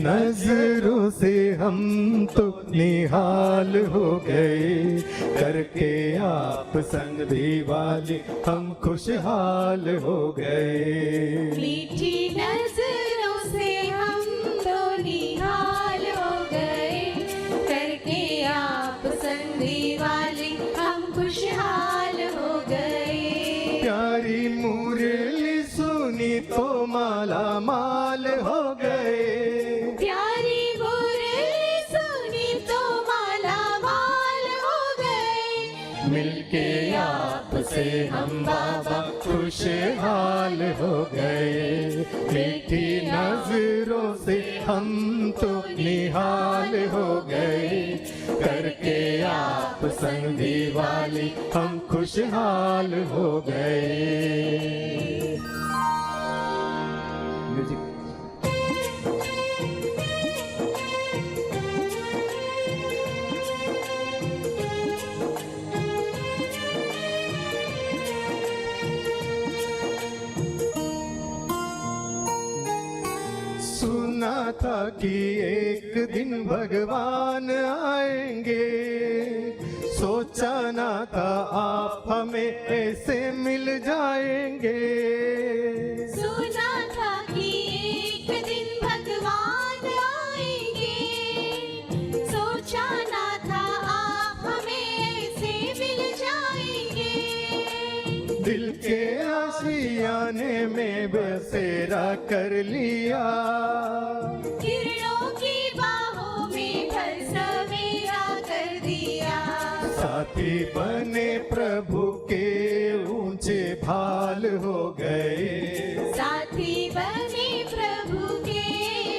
नजरों से हम तो निहाल हो गए, करके आप संग दिवाली हम खुशहाल हो गए। मीठी नजरों से हम तो निहाल हो गए, करके आप संग दिवाली हम खुशहाल हो गए। प्यारी मुरली सुनी तो माला माल हो गए, प्यारी मुरली सुनी तो माला माल हो गए, मिलके आपसे हम बाबा खुशहाल हो गए। मीठी नजरों से हम तो निहाल हो गए, करके आप संग दिवाली हम खुशहाल हो गए। म्यूजिक सुना था कि एक दिन भगवान आएंगे, सोचा ना था आप हमें ऐसे मिल जाएंगे। सुना था कि एक दिन भगवान आएंगे, सोचा ना था आप हमें ऐसे मिल जाएंगे। दिल के आशियाने में बसेरा कर लिया, किरणों की बाहों में घर सवेरा कर दिया। साथी बने प्रभु के ऊंचे भाल हो गए, साथी बने प्रभु के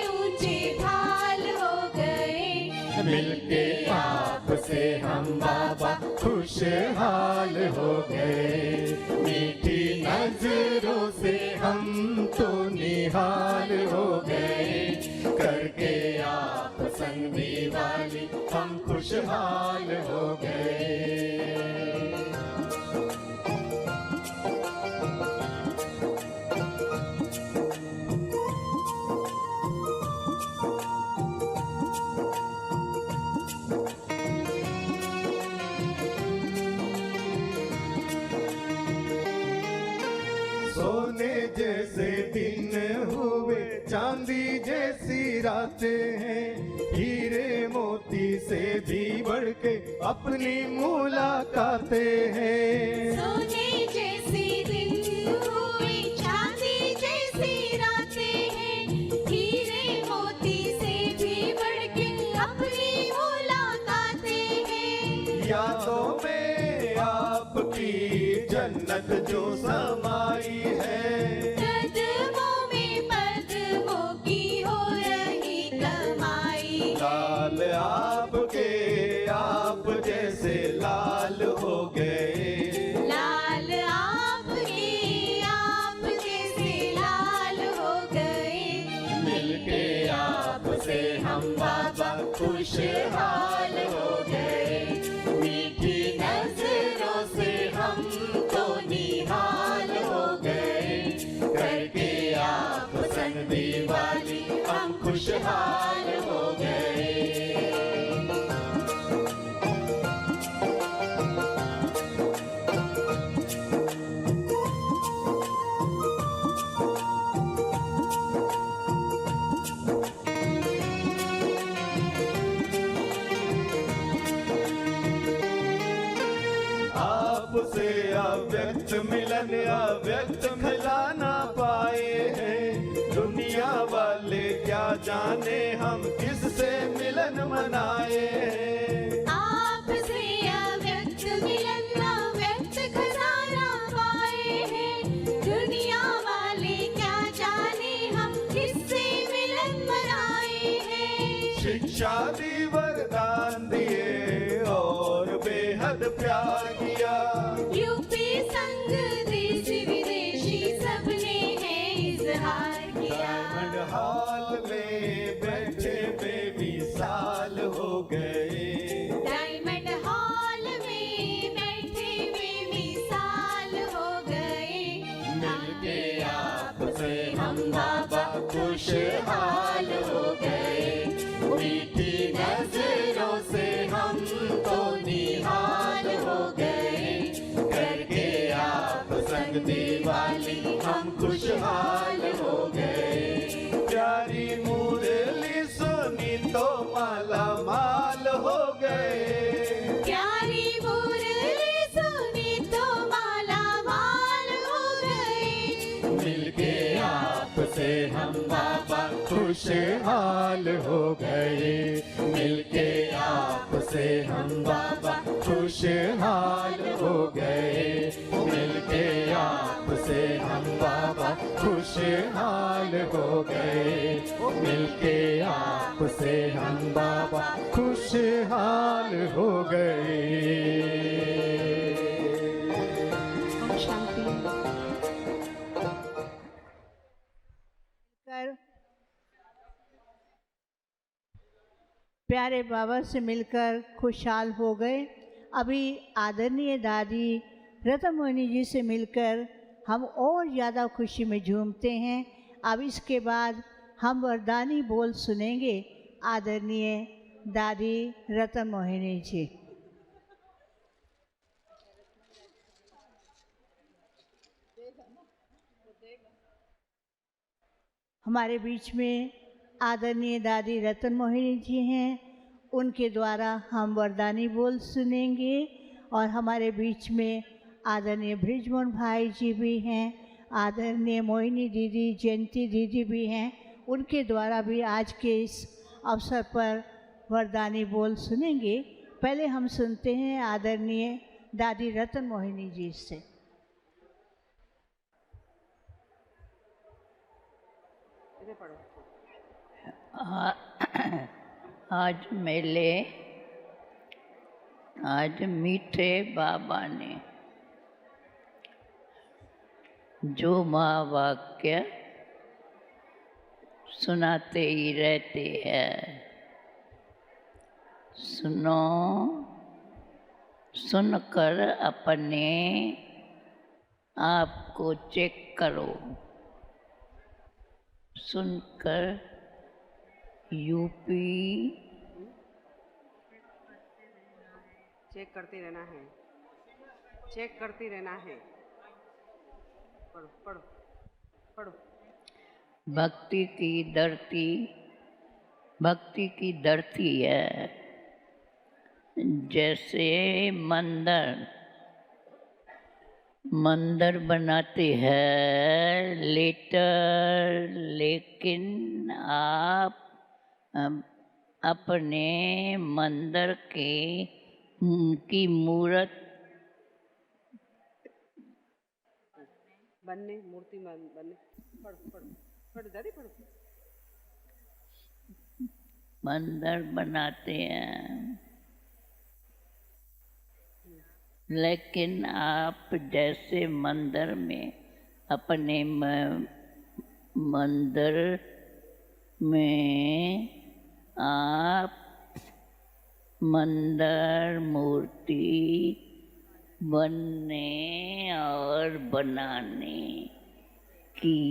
ऊंचे भाल हो गए। मिलके आपसे हम बाबा खुशहाल हो गए। मीठी नजरों से हम तो निहाल हो गए, करके आप संग दिवाली हम खुशहाल हो गए। सोने जैसे दिन हुए चांदी जैसी रातें हैं, हीरे मोती से भी बढ़ के अपनी मुलाकातें हैं। सोने जैसी दिन जन्नत जो समाई है। कदमों में पद्मों की हो रही कमाई। लाल आपके आप जैसे लाल हो गए। लाल आपके आप जैसे लाल हो गए। मिलके आपसे हम बाबा खुशहाल हो गए। मीठी नजरों से हम तो निहाल हो गए। करके आप संग दिवाली हम खुशहाल हो गए। आपसे अव्यक्त मिलन अव्यक्त मिलाना पाए हैं। दुनिया वाले क्या जाने हम किससे मिलन मनाए हैं। आपसे अव्यक्त मिलन अव्यक्त खजाना पाए हैं। दुनिया वाले क्या जाने हम किससे मिलन मनाए हैं। शिक्षा दी वरदान दिए और बेहद प्यार किया। यूपी संग देश विदेशी सबने है इजहार किया। डायमंड हॉल में बैठे बेमिसाल हो गए। डायमंड हॉल में बैठे बेमिसाल हो गए। मिलके आपसे हम बाबा खुशहाल हो गए। मीठी नजरों से हम तो निहाल हो गए। करके आप संग दिवाली हम खुशहाल हो गए। प्यारी मुरली सुनी तो माला माल हो गए। प्यारी मुरली सुनी तो माला माल हो गए। मिलके आपसे हम बाबा खुशहाल हो गए। मिलके आपसे हम बाबा खुशहाल हो गए। मिलके आपसे हम बाबा खुशहाल हो गए। मिलके आपसे हम बाबा खुशहाल हो गए। प्यारे बाबा से मिलकर खुशहाल हो गए। अभी आदरणीय दादी रत्नमोहिनी जी से मिलकर हम और ज़्यादा खुशी में झूमते हैं। अब इसके बाद हम वरदानी बोल सुनेंगे आदरणीय दादी रत्नमोहिनी जी। हमारे बीच में आदरणीय दादी रत्नमोहिनी जी हैं। उनके द्वारा हम वरदानी बोल सुनेंगे और हमारे बीच में आदरणीय बृजमोहन भाई जी भी हैं। आदरणीय मोहिनी दीदी, जयंती दीदी भी हैं। उनके द्वारा भी आज के इस अवसर पर वरदानी बोल सुनेंगे। पहले हम सुनते हैं आदरणीय दादी रत्नमोहिनी जी से। आज मीठे बाबा ने जो महावाक्य सुनाते ही रहते हैं, सुनो, सुनकर अपने आप को चेक करो। सुनकर यूपी चेक करते रहना है, चेक करते रहना है। पढ़ो पढ़ो पढ़ो। भक्ति की धरती है। जैसे मंदिर बनाते हैं लेटर, लेकिन आप अपने मंदिर की मूर्त बनने मूर्ति बनने। पढ़ो पढ़ो पढ़ो दादी पढ़ो। मंदिर बनाते हैं, लेकिन आप जैसे मंदिर में अपने मंदिर में आप मंदिर मूर्ति बनने और बनाने की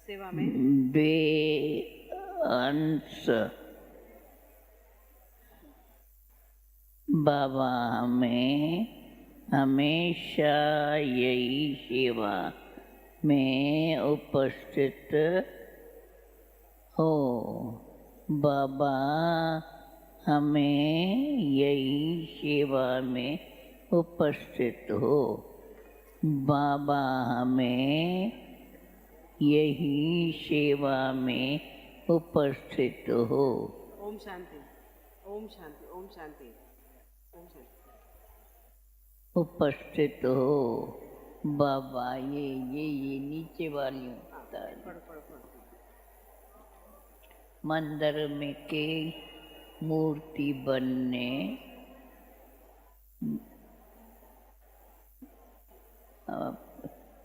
सेवा में बेअंश बाबा हमें हमेशा यही सेवा में उपस्थित हो। बाबा हमें यही सेवा में उपस्थित हो। बाबा हमें यही सेवा में उपस्थित हो। ओम शांति ओम शांति ओम शांति ओम शांति। उपस्थित हो बाबा। ये नीचे वाली मंदिर में के मूर्ति बनने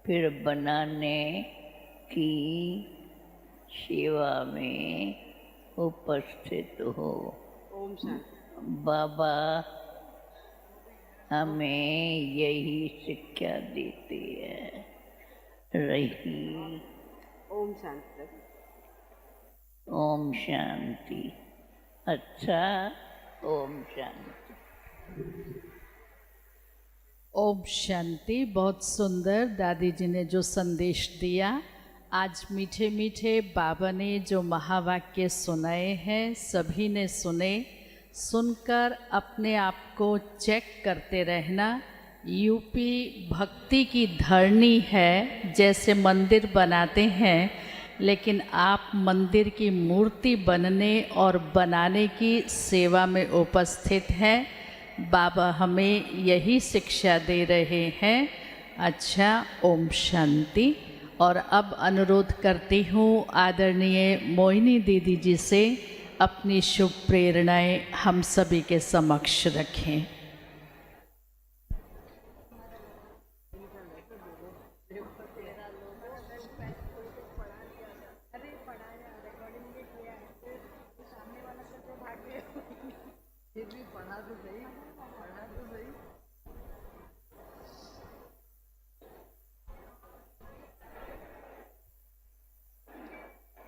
फिर बनाने की सेवा में उपस्थित हो। ओम शांति। बाबा हमें यही शिक्षा देते हैं रही। ओम शांति। ओम शांति। अच्छा, ओम शांति। ओम शांति। बहुत सुंदर दादी जी ने जो संदेश दिया। आज मीठे मीठे बाबा ने जो महावाक्य सुनाए हैं, सभी ने सुने। सुनकर अपने आप को चेक करते रहना। यूपी भक्ति की धरनी है। जैसे मंदिर बनाते हैं, लेकिन आप मंदिर की मूर्ति बनने और बनाने की सेवा में उपस्थित हैं। बाबा हमें यही शिक्षा दे रहे हैं। अच्छा, ओम शांति। और अब अनुरोध करती हूँ आदरणीय मोहिनी दीदी जी से अपनी शुभ प्रेरणाएं हम सभी के समक्ष रखें।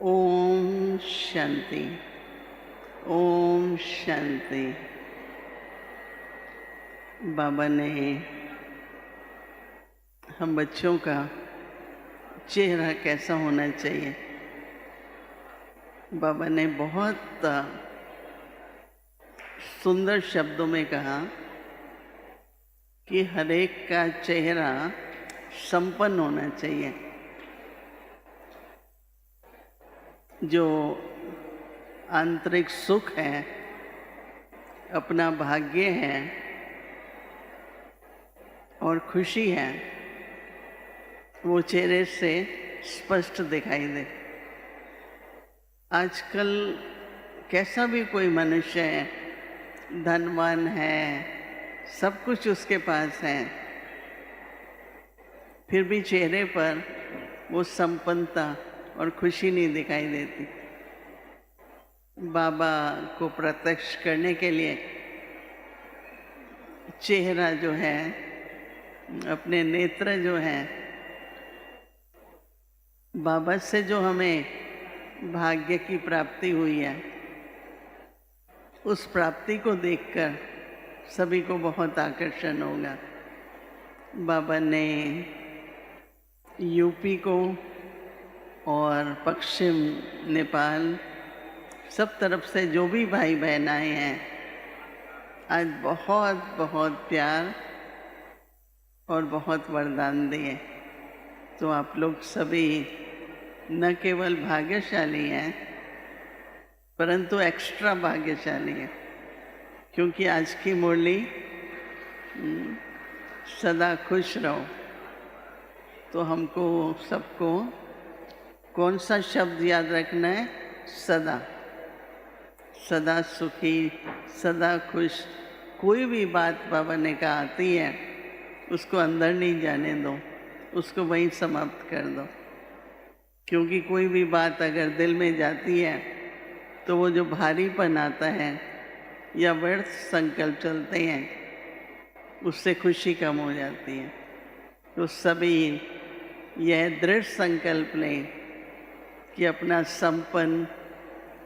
ओम शांति। ओम शांति। बाबा ने हम बच्चों का चेहरा कैसा होना चाहिए, बाबा ने बहुत सुंदर शब्दों में कहा कि हर एक का चेहरा संपन्न होना चाहिए। जो आंतरिक सुख है, अपना भाग्य है और खुशी है, वो चेहरे से स्पष्ट दिखाई दे। आजकल कैसा भी कोई मनुष्य है, धनवान है, सब कुछ उसके पास है, फिर भी चेहरे पर वो संपन्नता और खुशी नहीं दिखाई देती। बाबा को प्रत्यक्ष करने के लिए चेहरा जो है, अपने नेत्र जो हैं, बाबा से जो हमें भाग्य की प्राप्ति हुई है, उस प्राप्ति को देखकर सभी को बहुत आकर्षण होगा। बाबा ने यूपी को और पश्चिम नेपाल सब तरफ से जो भी भाई बहन आए हैं, आज बहुत बहुत प्यार और बहुत वरदान दिए। तो आप लोग सभी न केवल भाग्यशाली हैं, परंतु एक्स्ट्रा भाग्यशाली हैं, क्योंकि आज की मुरली सदा खुश रहो, तो हमको सबको कौन सा शब्द याद रखना है? सदा। सदा सुखी, सदा खुश। कोई भी बात बाबा ने कहा आती है, उसको अंदर नहीं जाने दो, उसको वहीं समाप्त कर दो। क्योंकि कोई भी बात अगर दिल में जाती है तो वो जो भारीपन आता है या व्यर्थ संकल्प चलते हैं, उससे खुशी कम हो जाती है। तो सभी यह दृढ़ संकल्प लें कि अपना संपन्न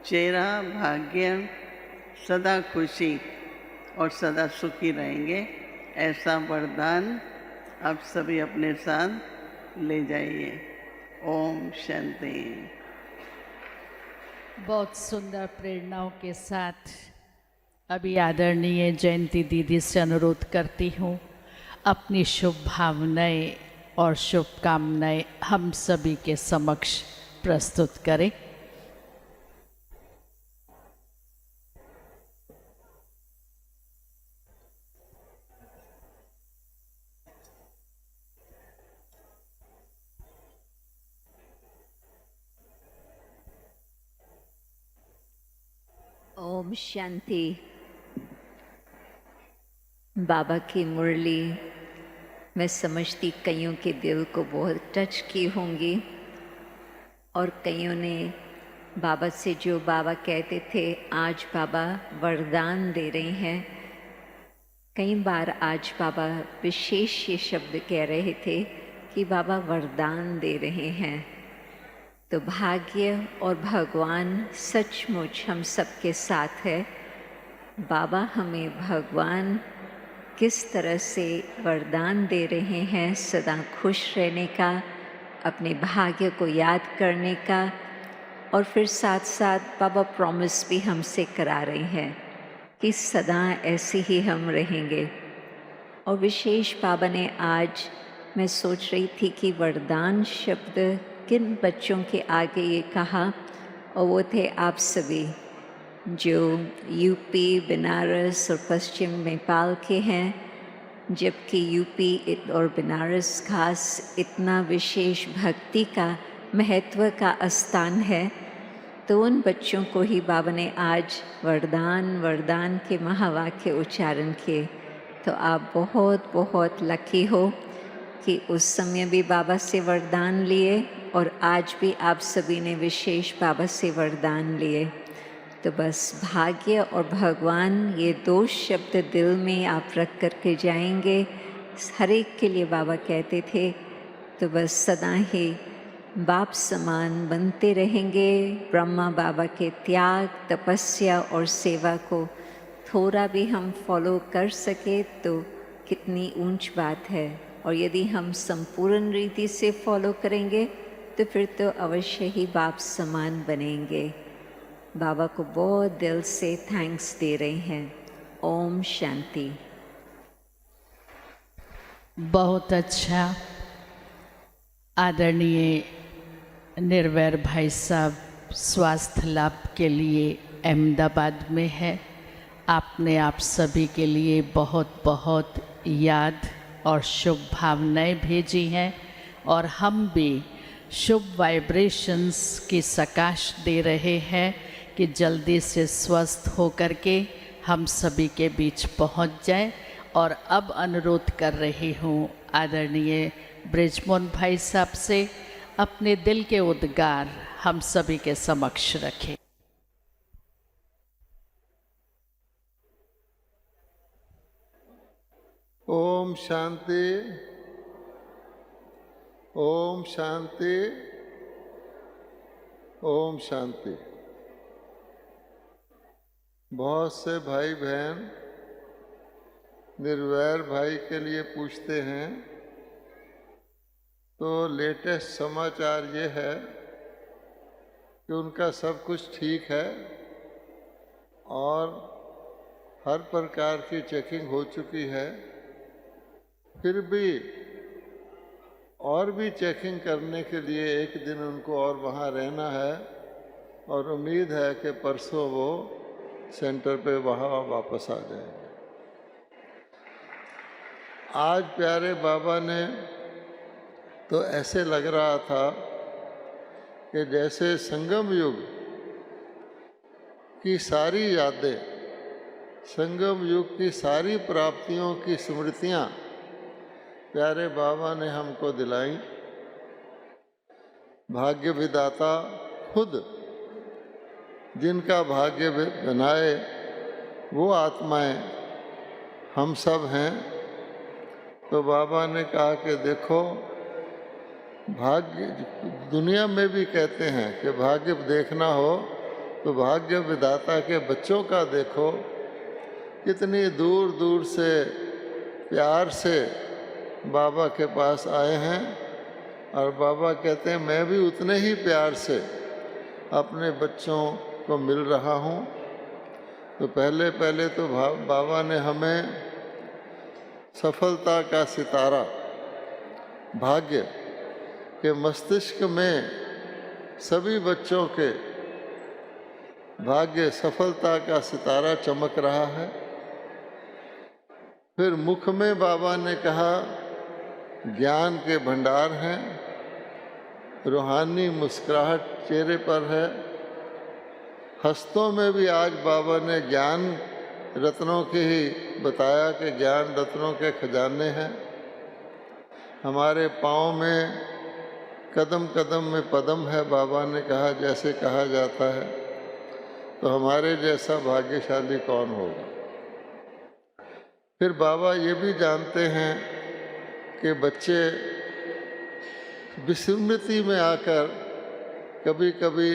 चेहरा, भाग्य, सदा खुशी और सदा सुखी रहेंगे, ऐसा वरदान आप सभी अपने साथ ले जाइए। ओम शांति। बहुत सुंदर प्रेरणाओं के साथ अभी आदरणीय जयंती दीदी से अनुरोध करती हूँ, अपनी शुभ भावनाएं और शुभकामनाएं हम सभी के समक्ष प्रस्तुत करें। ओम शांति। बाबा की मुरली मैं समझती कईयों के दिल को बहुत टच की होंगी, और कईयों ने बाबा से जो बाबा कहते थे, आज बाबा वरदान दे रहे हैं। कई बार आज बाबा विशेष ये शब्द कह रहे थे कि बाबा वरदान दे रहे हैं। तो भाग्य और भगवान सचमुच हम सबके साथ है। बाबा हमें भगवान किस तरह से वरदान दे रहे हैं, सदा खुश रहने का, अपने भाग्य को याद करने का, और फिर साथ साथ बाबा प्रॉमिस भी हमसे करा रहे हैं कि सदा ऐसे ही हम रहेंगे। और विशेष बाबा ने आज, मैं सोच रही थी कि वरदान शब्द किन बच्चों के आगे ये कहा, और वो थे आप सभी जो यूपी, बनारस और पश्चिम नेपाल के हैं। जबकि यूपी और बनारस खास इतना विशेष भक्ति का महत्व का स्थान है, तो उन बच्चों को ही बाबा ने आज वरदान वरदान के महावाक्य उच्चारण किए। तो आप बहुत बहुत लकी हो कि उस समय भी बाबा से वरदान लिए, और आज भी आप सभी ने विशेष बाबा से वरदान लिए। तो बस भाग्य और भगवान, ये दो शब्द दिल में आप रख कर के जाएंगे। हर एक के लिए बाबा कहते थे, तो बस सदा ही बाप समान बनते रहेंगे। ब्रह्मा बाबा के त्याग, तपस्या और सेवा को थोड़ा भी हम फॉलो कर सके तो कितनी ऊंच बात है। और यदि हम संपूर्ण रीति से फॉलो करेंगे तो फिर तो अवश्य ही बाप समान बनेंगे। बाबा को बहुत दिल से थैंक्स दे रहे हैं। ओम शांति। बहुत अच्छा। आदरणीय निर्वैर भाई साहब स्वास्थ्य लाभ के लिए अहमदाबाद में है। आपने आप सभी के लिए बहुत बहुत याद और शुभ भावनाएं भेजी हैं, और हम भी शुभ वाइब्रेशंस की सकाश दे रहे हैं कि जल्दी से स्वस्थ होकर के हम सभी के बीच पहुंच जाएं। और अब अनुरोध कर रही हूं आदरणीय ब्रिजमोहन भाई साहब से, अपने दिल के उद्गार हम सभी के समक्ष रखें। ओम शांति, ओम शांति, ओम शांति। बहुत से भाई बहन निर्वैर भाई के लिए पूछते हैं, तो लेटेस्ट समाचार ये है कि उनका सब कुछ ठीक है और हर प्रकार की चेकिंग हो चुकी है। फिर भी और भी चेकिंग करने के लिए एक दिन उनको और वहाँ रहना है, और उम्मीद है कि परसों वो सेंटर पे वहाँ वापस आ जाएंगे। आज प्यारे बाबा ने तो ऐसे लग रहा था कि जैसे संगम युग की सारी यादें, संगम युग की सारी प्राप्तियों की स्मृतियाँ प्यारे बाबा ने हमको दिलाई। भाग्य विधाता खुद जिनका भाग्य बनाए वो आत्माएं हम सब हैं। तो बाबा ने कहा कि देखो, भाग्य दुनिया में भी कहते हैं कि भाग्य देखना हो तो भाग्य विधाता के बच्चों का देखो, कितनी दूर दूर से प्यार से बाबा के पास आए हैं। और बाबा कहते हैं मैं भी उतने ही प्यार से अपने बच्चों को मिल रहा हूँ। तो पहले पहले तो बाबा ने हमें सफलता का सितारा, भाग्य के मस्तिष्क में सभी बच्चों के भाग्य सफलता का सितारा चमक रहा है। फिर मुख में बाबा ने कहा ज्ञान के भंडार हैं, रूहानी मुस्कुराहट चेहरे पर है। हस्तों में भी आज बाबा ने ज्ञान रत्नों के ही बताया कि ज्ञान रत्नों के खजाने हैं। हमारे पाँव में कदम कदम में पदम है, बाबा ने कहा, जैसे कहा जाता है। तो हमारे जैसा भाग्यशाली कौन होगा। फिर बाबा ये भी जानते हैं कि बच्चे विस्मृति में आकर कभी कभी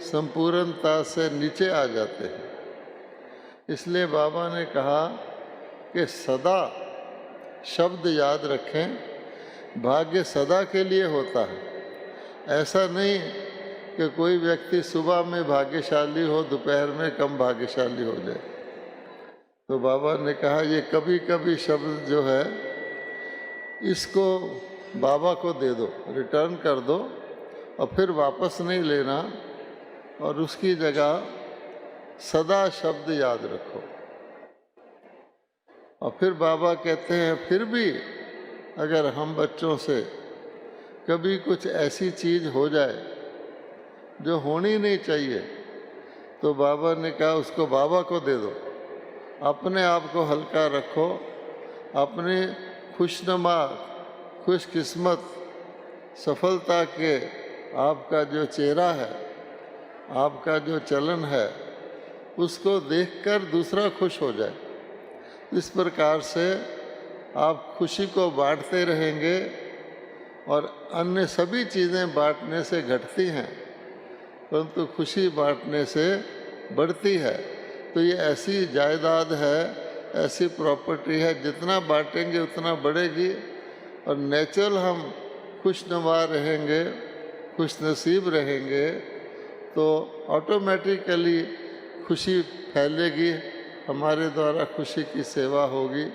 संपूर्णता से नीचे आ जाते हैं। इसलिए बाबा ने कहा कि सदा शब्द याद रखें, भाग्य सदा के लिए होता है। ऐसा नहीं कि कोई व्यक्ति सुबह में भाग्यशाली हो, दोपहर में कम भाग्यशाली हो जाए। तो बाबा ने कहा ये कभी कभी शब्द जो है इसको बाबा को दे दो, रिटर्न कर दो और फिर वापस नहीं लेना, और उसकी जगह सदा शब्द याद रखो। और फिर बाबा कहते हैं फिर भी अगर हम बच्चों से कभी कुछ ऐसी चीज़ हो जाए जो होनी नहीं चाहिए, तो बाबा ने कहा उसको बाबा को दे दो, अपने आप को हल्का रखो, अपने खुशनुमा खुशकिस्मत सफलता के आपका जो चेहरा है, आपका जो चलन है, उसको देखकर दूसरा खुश हो जाए। इस प्रकार से आप खुशी को बांटते रहेंगे और अन्य सभी चीज़ें बांटने से घटती हैं, परंतु खुशी बांटने से बढ़ती है। तो ये ऐसी जायदाद है, ऐसी प्रॉपर्टी है, जितना बांटेंगे उतना बढ़ेगी। और नेचुरल हम खुशनुमा रहेंगे, खुशनसीब रहेंगे, तो ऑटोमेटिकली खुशी फैलेगी, हमारे द्वारा खुशी की सेवा होगी।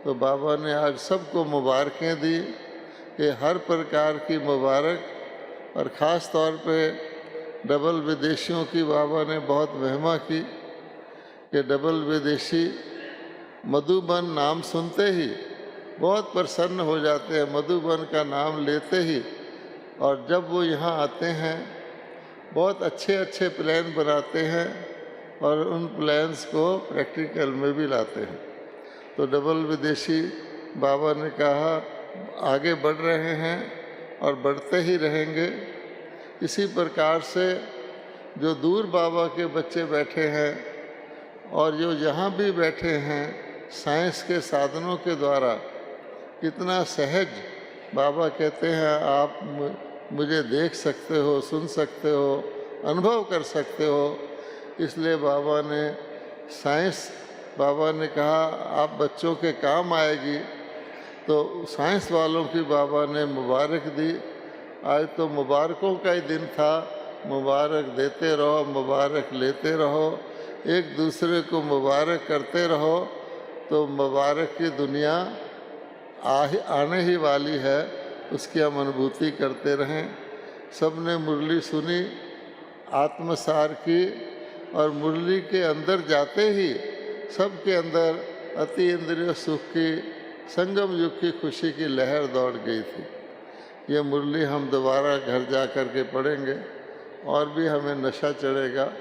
तो बाबा ने आज सबको मुबारकें दी कि हर प्रकार की मुबारक, और ख़ास तौर पे डबल विदेशियों की बाबा ने बहुत महिमा की कि डबल विदेशी मधुबन नाम सुनते ही बहुत प्रसन्न हो जाते हैं, मधुबन का नाम लेते ही। और जब वो यहाँ आते हैं बहुत अच्छे अच्छे प्लान बनाते हैं और उन प्लान्स को प्रैक्टिकल में भी लाते हैं। तो डबल विदेशी बाबा ने कहा आगे बढ़ रहे हैं और बढ़ते ही रहेंगे। इसी प्रकार से जो दूर बाबा के बच्चे बैठे हैं और जो यहाँ भी बैठे हैं, साइंस के साधनों के द्वारा कितना सहज बाबा कहते हैं आप मुझे देख सकते हो, सुन सकते हो, अनुभव कर सकते हो। इसलिए बाबा ने साइंस, बाबा ने कहा आप बच्चों के काम आएगी, तो साइंस वालों की बाबा ने मुबारक दी। आज तो मुबारकों का ही दिन था, मुबारक देते रहो, मुबारक लेते रहो, एक दूसरे को मुबारक करते रहो, तो मुबारक की दुनिया आने ही वाली है, उसकी हम अनुभूति करते रहें। सब ने मुरली सुनी, आत्मसार की, और मुरली के अंदर जाते ही सबके अंदर अति इंद्रिय सुख की संगम युग की खुशी की लहर दौड़ गई थी। ये मुरली हम दोबारा घर जा कर के पढ़ेंगे और भी हमें नशा चढ़ेगा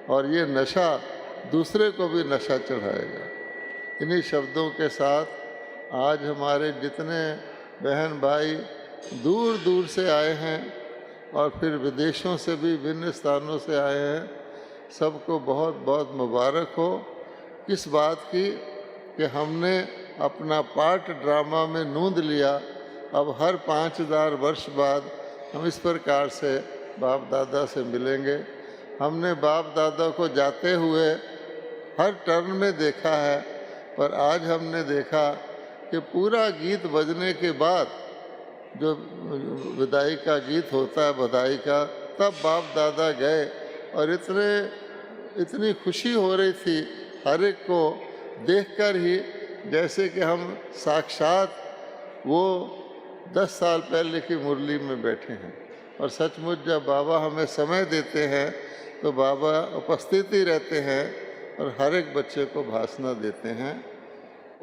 और ये नशा दूसरे को भी नशा चढ़ाएगा। इन्हीं शब्दों के साथ आज हमारे जितने बहन भाई दूर दूर से आए हैं और फिर विदेशों से भी विभिन्न स्थानों से आए हैं, सबको बहुत बहुत मुबारक हो इस बात की कि हमने अपना पार्ट ड्रामा में नूंद लिया। अब हर 5000 वर्ष बाद हम इस प्रकार से बाप दादा से मिलेंगे। हमने बाप दादा को जाते हुए हर टर्न में देखा है, पर आज हमने देखा कि पूरा गीत बजने के बाद जो विदाई का गीत होता है, बधाई का, तब बाप दादा गए और इतनी खुशी हो रही थी हर एक को देखकर ही, जैसे कि हम साक्षात वो 10 साल पहले की मुरली में बैठे हैं। और सचमुच जब बाबा हमें समय देते हैं तो बाबा उपस्थित ही रहते हैं और हर एक बच्चे को भाषण देते हैं।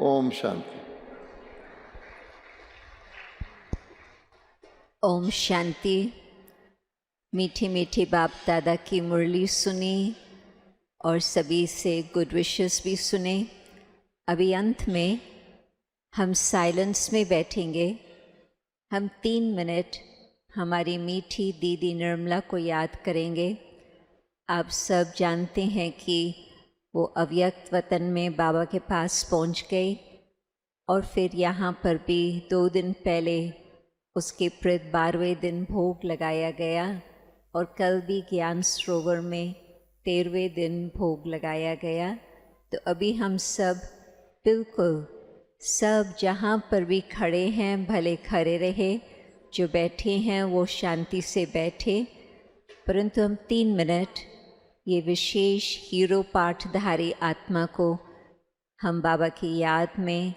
ओम शांति। ओम शांति। मीठी मीठी बाप दादा की मुरली सुनी और सभी से गुड विशेस भी सुने। अभी अंत में हम साइलेंस में बैठेंगे। हम 3 मिनट हमारी मीठी दीदी निर्मला को याद करेंगे। आप सब जानते हैं कि वो अव्यक्त वतन में बाबा के पास पहुंच गए और फिर यहाँ पर भी 2 दिन पहले उसके प्रति 12वें दिन भोग लगाया गया और कल भी ज्ञान सरोवर में 13वें दिन भोग लगाया गया। तो अभी हम सब बिल्कुल सब जहाँ पर भी खड़े हैं भले खड़े रहे, जो बैठे हैं वो शांति से बैठे, परंतु हम 3 मिनट ये विशेष हीरो पाठधारी आत्मा को हम बाबा की याद में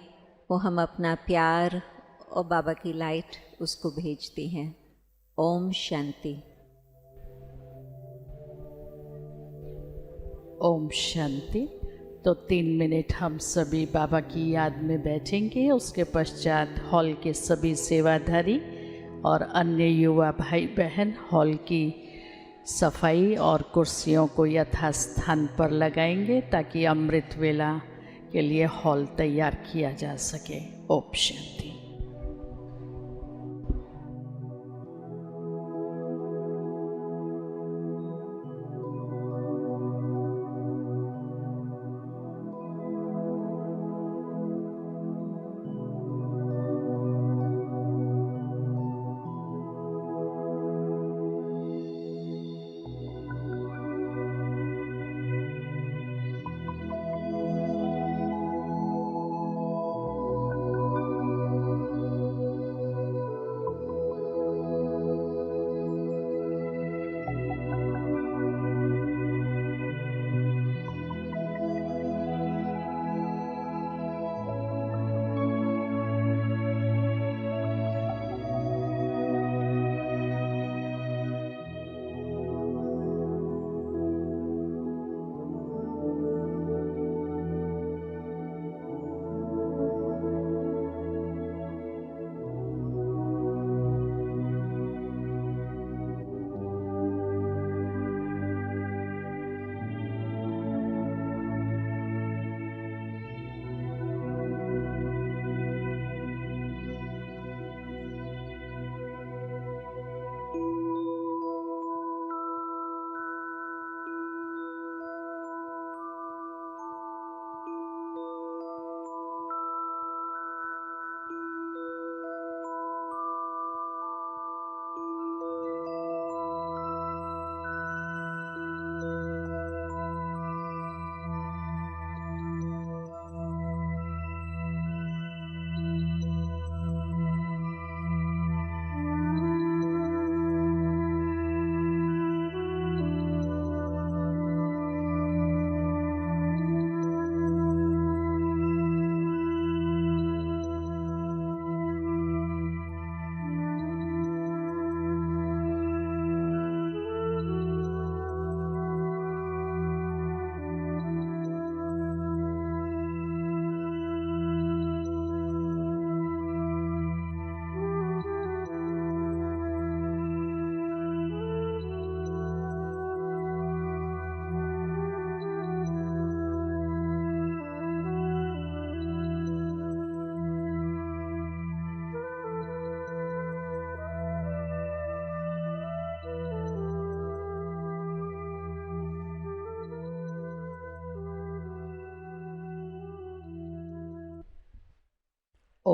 वो हम अपना प्यार और बाबा की लाइट उसको भेजते हैं। ओम शांति। ओम शांति। तो 3 मिनट हम सभी बाबा की याद में बैठेंगे। उसके पश्चात हॉल के सभी सेवाधारी और अन्य युवा भाई बहन हॉल की सफाई और कुर्सियों को यथास्थान पर लगाएंगे ताकि अमृत वेला के लिए हॉल तैयार किया जा सके। ओम शांति।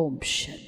ओम शांति।